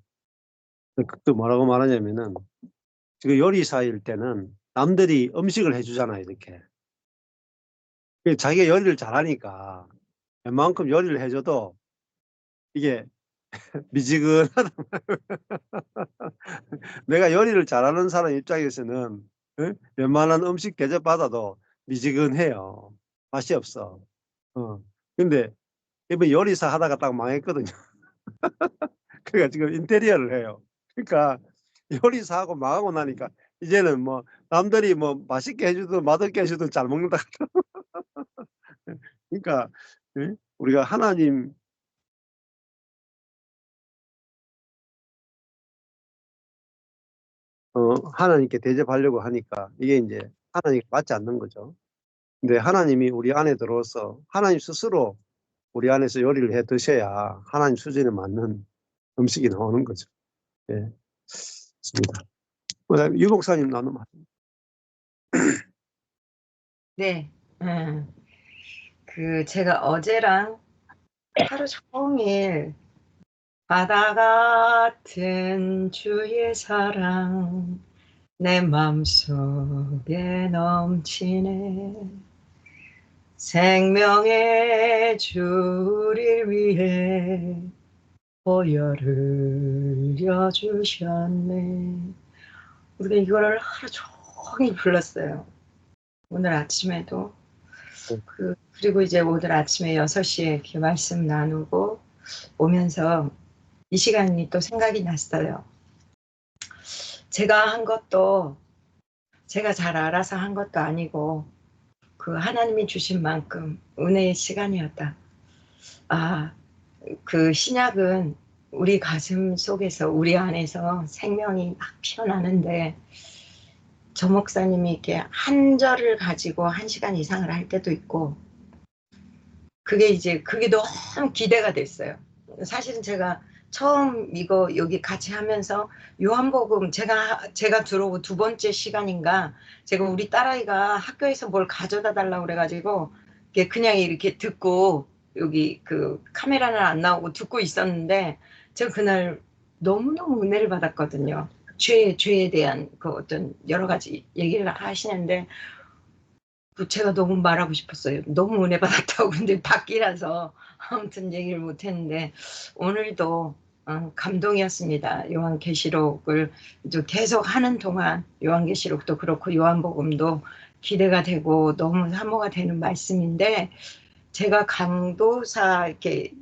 또 뭐라고 말하냐면은 지금 요리사일 때는 남들이 음식을 해주잖아요, 이렇게. 자기가 요리를 잘하니까 웬만큼 요리를 해줘도 이게 미지근하다. 내가 요리를 잘하는 사람 입장에서는 웬만한 음식 대접받아도 미지근해요. 맛이 없어. 근데 이번 요리사 하다가 딱 망했거든요. 그러니까 지금 인테리어를 해요. 그러니까 요리사하고 망하고 나니까 이제는 뭐 남들이 뭐 맛있게 해주든 맛없게 해주든 잘 먹는다. 그러니까 우리가 하나님께 대접하려고 하니까 이게 이제 하나님께 맞지 않는 거죠. 근데 하나님이 우리 안에 들어와서 하나님 스스로 우리 안에서 요리를 해 드셔야 하나님 수준에 맞는 음식이 나오는 거죠. 예. 좋습니다. 그다음에 유 목사님 나눔하세요. 네. 제가 어제랑 하루 종일 바다 같은 주의 사랑 내 맘속에 넘치네. 생명의 주를 위해 보혈을 흘려주셨네. 우리가 이거를 하루 종일 불렀어요. 오늘 아침에도. 그리고 이제 오늘 아침에 6시에 이렇게 말씀 나누고 오면서 이 시간이 또 생각이 났어요. 제가 한 것도 제가 잘 알아서 한 것도 아니고 그 하나님이 주신 만큼 은혜의 시간이었다. 그 신약은 우리 가슴 속에서 우리 안에서 생명이 막 피어나는데 저 목사님이 이렇게 한 절을 가지고 1시간 이상을 할 때도 있고, 그게 너무 기대가 됐어요. 사실은 제가 처음 이거 여기 같이 하면서 요한복음 제가 들어오고 2번째 시간인가, 제가 우리 딸아이가 학교에서 뭘 가져다 달라고 그래가지고 그냥 이렇게 듣고, 여기 그 카메라는 안 나오고 듣고 있었는데, 제가 그날 너무너무 은혜를 받았거든요. 죄에 대한 그 어떤 여러 가지 얘기를 하시는데, 제가 너무 말하고 싶었어요. 너무 은혜 받았다고. 근데 밖이라서 아무튼 얘기를 못했는데, 오늘도 감동이었습니다. 요한계시록을 계속 하는 동안 요한계시록도 그렇고 요한복음도 기대가 되고 너무 사모가 되는 말씀인데, 제가 강도사 이렇게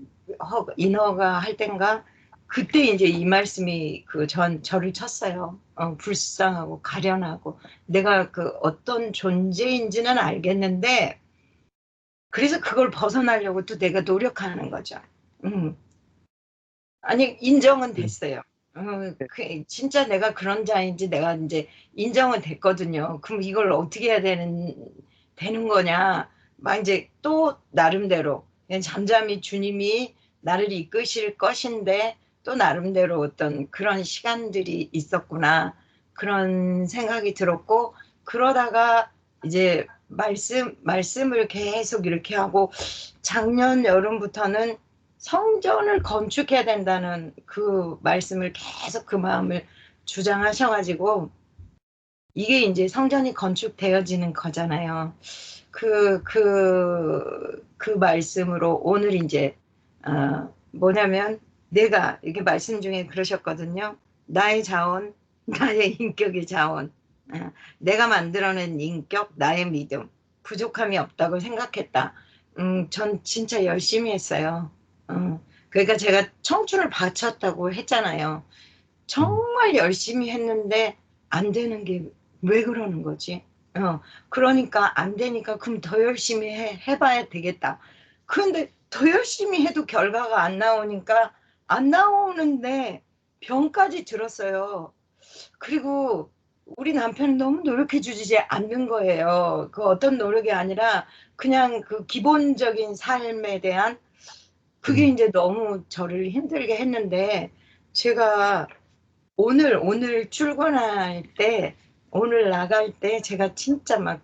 인허가 할 땐가 그때 이제 이 말씀이 저를 쳤어요. 불쌍하고 가련하고 내가 그 어떤 존재인지는 알겠는데, 그래서 그걸 벗어나려고 또 내가 노력하는 거죠. 아니, 인정은 됐어요. 진짜 내가 그런 자인지 내가 이제 인정은 됐거든요. 그럼 이걸 어떻게 해야 되는 거냐. 막 이제 또 나름대로 그냥 잠잠히 주님이 나를 이끄실 것인데, 또 나름대로 어떤 그런 시간들이 있었구나, 그런 생각이 들었고, 그러다가 이제 말씀을 계속 이렇게 하고, 작년 여름부터는 성전을 건축해야 된다는 그 말씀을 계속 그 마음을 주장하셔가지고, 이게 이제 성전이 건축되어지는 거잖아요. 그 말씀으로 오늘 이제 뭐냐면, 내가 이렇게 말씀 중에 그러셨거든요. 나의 자원, 나의 인격의 자원, 내가 만들어낸 인격, 나의 믿음, 부족함이 없다고 생각했다. 전 진짜 열심히 했어요. 그러니까 제가 청춘을 바쳤다고 했잖아요. 정말 열심히 했는데 안 되는 게 왜 그러는 거지? 그러니까 안 되니까 그럼 더 열심히 해봐야 되겠다. 그런데 더 열심히 해도 결과가 안 나오니까, 안 나오는데 병까지 들었어요. 그리고 우리 남편은 너무 노력해 주지 않는 거예요. 그 어떤 노력이 아니라 그냥 그 기본적인 삶에 대한, 그게 이제 너무 저를 힘들게 했는데, 제가 오늘 출근할 때, 오늘 나갈 때 제가 진짜 막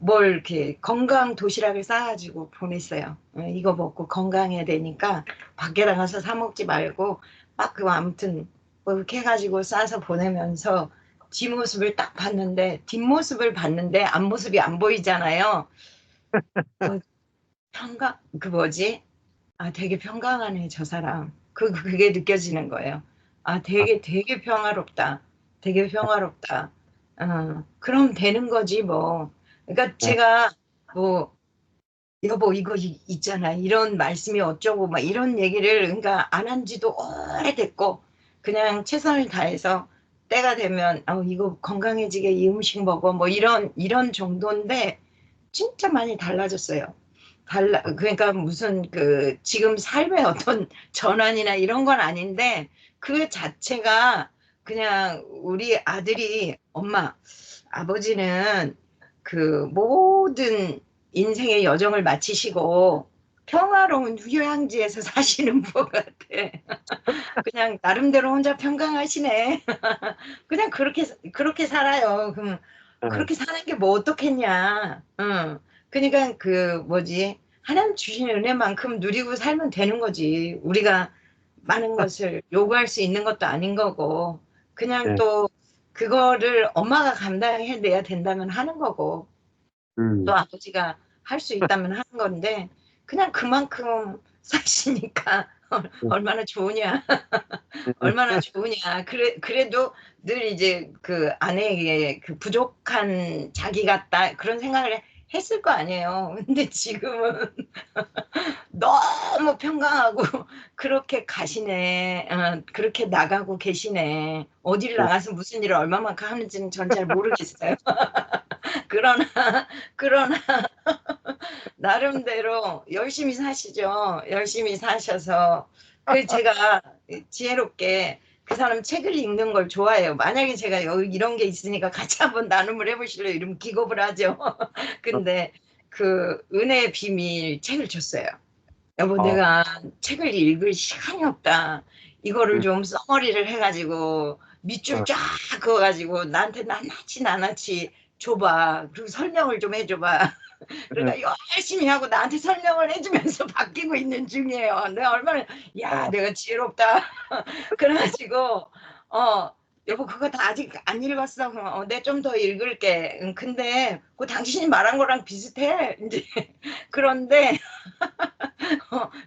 뭘 이렇게 건강 도시락을 싸가지고 보냈어요. 이거 먹고 건강해야 되니까 밖에 나가서 사 먹지 말고, 막 아무튼 뭐 이렇게 해가지고 싸서 보내면서 뒷모습을 딱 봤는데, 뒷모습을 봤는데 앞모습이 안 보이잖아요. 되게 평강하네 저 사람. 그게 느껴지는 거예요. 되게 평화롭다. 되게 평화롭다. 그럼 되는 거지 뭐. 그러니까 제가 뭐, 여보 이거 있잖아, 이런 말씀이 어쩌고 막 이런 얘기를 그러니까 안 한 지도 오래됐고, 그냥 최선을 다해서 때가 되면 이거 건강해지게 이 음식 먹어 뭐 이런 정도인데, 진짜 많이 달라졌어요. 그러니까 무슨 지금 삶의 어떤 전환이나 이런 건 아닌데, 그 자체가 그냥 우리 아들이, 엄마, 아버지는 그 모든 인생의 여정을 마치시고 평화로운 휴양지에서 사시는 것 같아. 그냥 나름대로 혼자 평강하시네. 그냥 그렇게 살아요. 그럼 그렇게 사는 게 뭐 어떻겠냐. 그러니까 하나님 주신 은혜만큼 누리고 살면 되는 거지. 우리가 많은 것을 요구할 수 있는 것도 아닌 거고, 그냥 또 그거를 엄마가 감당해내야 된다면 하는 거고, 또 아버지가 할 수 있다면 하는 건데, 그냥 그만큼 사시니까 얼마나 좋으냐. 얼마나 좋으냐. 그래도 늘 이제 그 아내에게 그 부족한 자기 같다, 그런 생각을 했을 거 아니에요. 근데 지금은 너무 평강하고 그렇게 가시네. 그렇게 나가고 계시네. 어디를 나가서 무슨 일을 얼마만큼 하는지는 전 잘 모르겠어요. 그러나 나름대로 열심히 사시죠. 열심히 사셔서 제가 지혜롭게 그 사람 책을 읽는 걸 좋아해요. 만약에 제가 여기 이런 게 있으니까 같이 한번 나눔을 해보실래요? 이러면 기겁을 하죠. 근데 그 은혜의 비밀 책을 줬어요. 여보, 내가 책을 읽을 시간이 없다. 이거를 좀 써머리를 해가지고 밑줄 쫙 그어가지고 나한테 나나치 줘봐. 그리고 설명을 좀 해줘봐. 그러니까 열심히 하고 나한테 설명을 해주면서 바뀌고 있는 중이에요. 내가 얼마나 내가 지혜롭다. 그래가지고 여보 그거 다 아직 안 읽었어. 내 좀 더 읽을게. 근데 그 당신이 말한 거랑 비슷해. 이제 그런데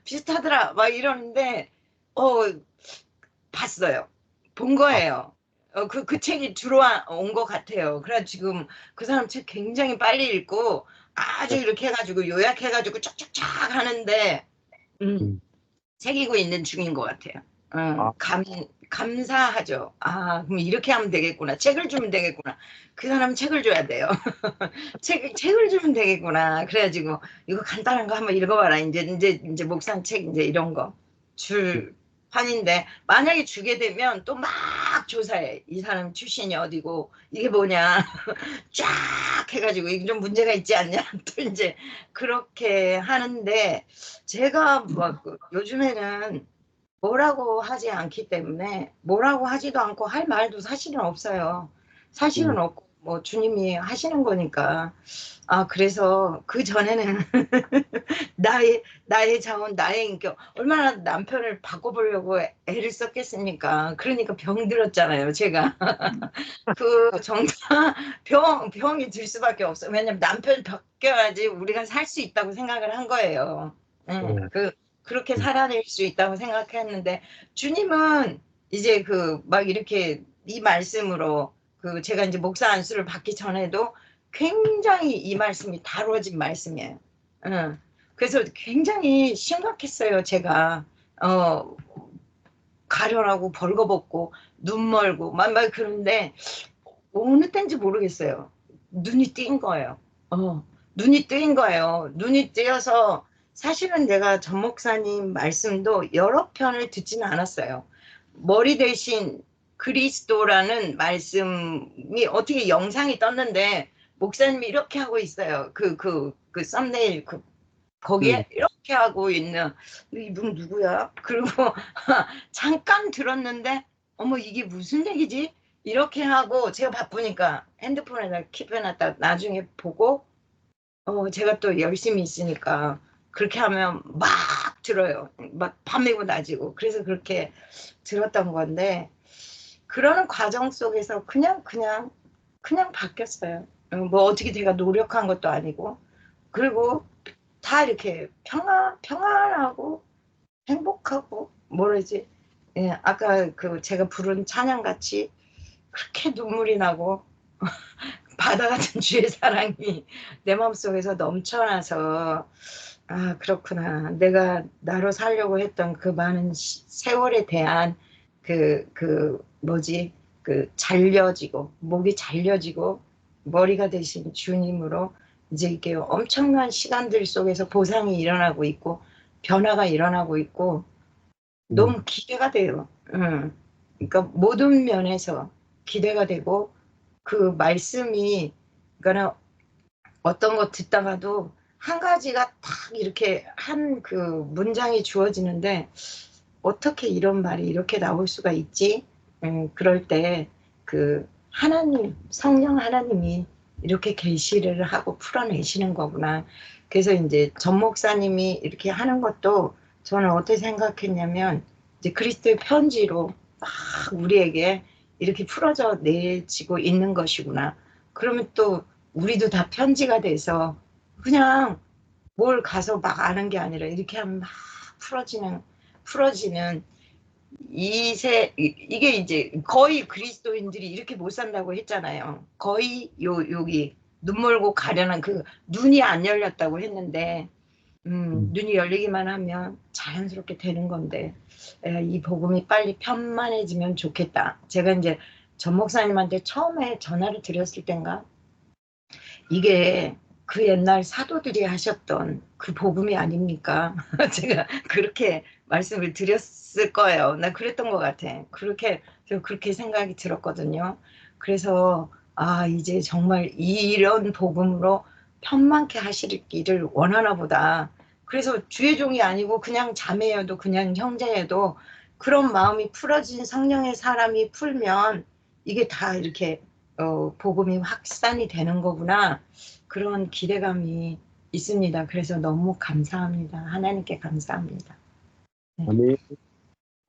비슷하더라. 막 이러는데 봤어요. 본 거예요. 그 책이 들어온 것 같아요. 그래 지금 그 사람 책 굉장히 빨리 읽고 아주 이렇게 해가지고 요약해가지고 쫙쫙쫙 하는데 새기고 있는 중인 것 같아요. 감사하죠. 그럼 이렇게 하면 되겠구나. 책을 주면 되겠구나. 그 사람은 책을 줘야 돼요. 책을 주면 되겠구나. 그래가지고 이거 간단한 거 한번 읽어봐라. 이제 목사님 책 이제 이런 거 줄 판인데 만약에 주게 되면 또 막 조사해. 이 사람 출신이 어디고 이게 뭐냐 쫙 해가지고 이게 좀 문제가 있지 않냐 또 이제 그렇게 하는데 제가 뭐 요즘에는 뭐라고 하지 않기 때문에 뭐라고 하지도 않고 할 말도 사실은 없어요. 사실은 없고 뭐 주님이 하시는 거니까. 그래서 그 전에는 나의 자원, 나의 인격 얼마나 남편을 바꿔보려고 애를 썼겠습니까? 그러니까 병 들었잖아요, 제가. 그 정말 병이 들 수밖에 없어요. 왜냐면 남편 바뀌어야지 우리가 살 수 있다고 생각을 한 거예요. 그렇게 살아낼 수 있다고 생각했는데 주님은 이제 막 이렇게 이 말씀으로 제가 이제 목사 안수를 받기 전에도 굉장히 이 말씀이 다루어진 말씀이에요. 그래서 굉장히 심각했어요. 제가 가련하고 벌거벗고 눈 멀고 막 그런데 어느 때인지 모르겠어요. 눈이 띈 거예요. 눈이 뜨인 거예요. 눈이 뜨여서 사실은 내가 전 목사님 말씀도 여러 편을 듣지는 않았어요. 머리 대신 그리스도라는 말씀이 어떻게 영상이 떴는데 목사님이 이렇게 하고 있어요. 그 썸네일 거기에 이렇게 하고 있는 이분 누구야? 그리고 잠깐 들었는데 어머 이게 무슨 얘기지? 이렇게 하고 제가 바쁘니까 핸드폰에다 킵해놨다 나중에 보고 제가 또 열심히 있으니까 그렇게 하면 막 들어요. 막 밤이고 낮이고. 그래서 그렇게 들었던 건데 그러는 과정 속에서 그냥 바뀌었어요. 뭐 어떻게 제가 노력한 것도 아니고 그리고 다 이렇게 평안하고 행복하고 뭐라지 아까 제가 부른 찬양같이 그렇게 눈물이 나고 바다 같은 주의 사랑이 내 마음속에서 넘쳐나서 그렇구나. 내가 나로 살려고 했던 그 많은 세월에 대한 잘려지고 목이 잘려지고 머리가 되신 주님으로 이제 이게 엄청난 시간들 속에서 보상이 일어나고 있고 변화가 일어나고 있고 너무 기대가 돼요. 그러니까 모든 면에서 기대가 되고 그 말씀이 그러니까 어떤 거 듣다가도 한 가지가 딱 이렇게 한 그 문장이 주어지는데 어떻게 이런 말이 이렇게 나올 수가 있지? 그럴 때 하나님, 성령 하나님이 이렇게 계시를 하고 풀어내시는 거구나. 그래서 이제 전 목사님이 이렇게 하는 것도 저는 어떻게 생각했냐면 이제 그리스도의 편지로 막 우리에게 이렇게 풀어져 내지고 있는 것이구나. 그러면 또 우리도 다 편지가 돼서 그냥 뭘 가서 막 아는 게 아니라 이렇게 하면 막 풀어지는 이게 이제 거의 그리스도인들이 이렇게 못 산다고 했잖아요. 거의 여기 눈 멀고 가련한 눈이 안 열렸다고 했는데 눈이 열리기만 하면 자연스럽게 되는 건데 이 복음이 빨리 편만해지면 좋겠다. 제가 이제 전 목사님한테 처음에 전화를 드렸을 땐가 이게 그 옛날 사도들이 하셨던 그 복음이 아닙니까? 제가 그렇게 말씀을 드렸을 거예요. 나 그랬던 것 같아. 그렇게 생각이 들었거든요. 그래서 아 이제 정말 이런 복음으로 편만케 하시기를 원하나 보다. 그래서 주의 종이 아니고 그냥 자매여도 그냥 형제여도 그런 마음이 풀어진 성령의 사람이 풀면 이게 다 이렇게 복음이 확산이 되는 거구나. 그런 기대감이 있습니다. 그래서 너무 감사합니다. 하나님께 감사합니다. 아멘.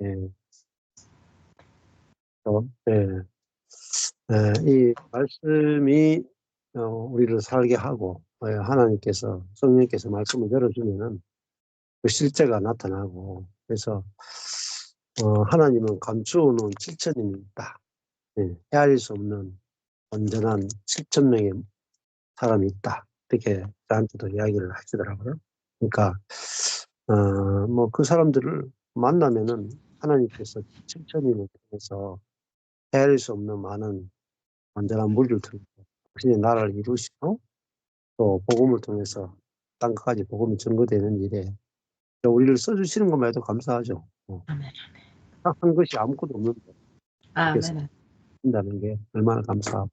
예. 예. 이 말씀이 우리를 살게 하고 하나님께서 성령께서 말씀을 열어주면은 그 실제가 나타나고 그래서 하나님은 감추어 놓은 7천인이 있다. 예, 헤아릴 수 없는 온전한 7,000명의 사람이 있다. 이렇게 저한테도 이야기를 하시더라고요. 그러니까 뭐 그 사람들을 만나면은 하나님께서 7,000인을 통해서 헤아릴 수 없는 많은 완전한 무리를 통해서 당신의 나라를 이루시고 또 복음을 통해서 땅까지 복음이 전거되는 일에 우리를 써주시는 것만 해도 감사하죠. 아멘. 한 것이 아무것도 없는데 아멘. 한다는 게 얼마나 감사하고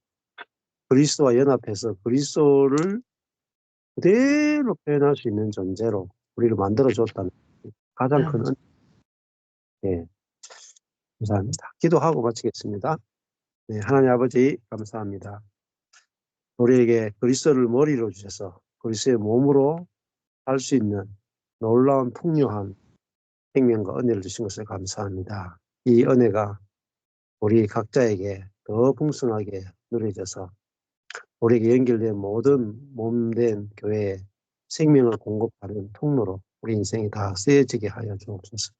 그리스도와 연합해서 그리스도를 그대로 표현할 수 있는 존재로 우리를 만들어줬다는 가장 큰 은혜. 예, 감사합니다. 기도하고 마치겠습니다. 네, 하나님 아버지 감사합니다. 우리에게 그리스도를 머리로 주셔서 그리스도의 몸으로 할 수 있는 놀라운 풍요한 생명과 은혜를 주신 것을 감사합니다. 이 은혜가 우리 각자에게 더 풍성하게 누려져서 우리에게 연결된 모든 몸된 교회에 생명을 공급하는 통로로 우리 인생이 다 쓰여지게 하여 주옵소서.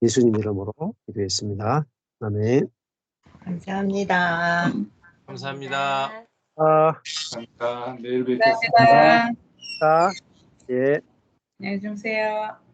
예수님 이름으로 기도했습니다. 아멘. 감사합니다. 감사합니다. 감사합니다. 내일 뵙겠습니다. 감사합니다. 자, 예. 안녕히 주무세요.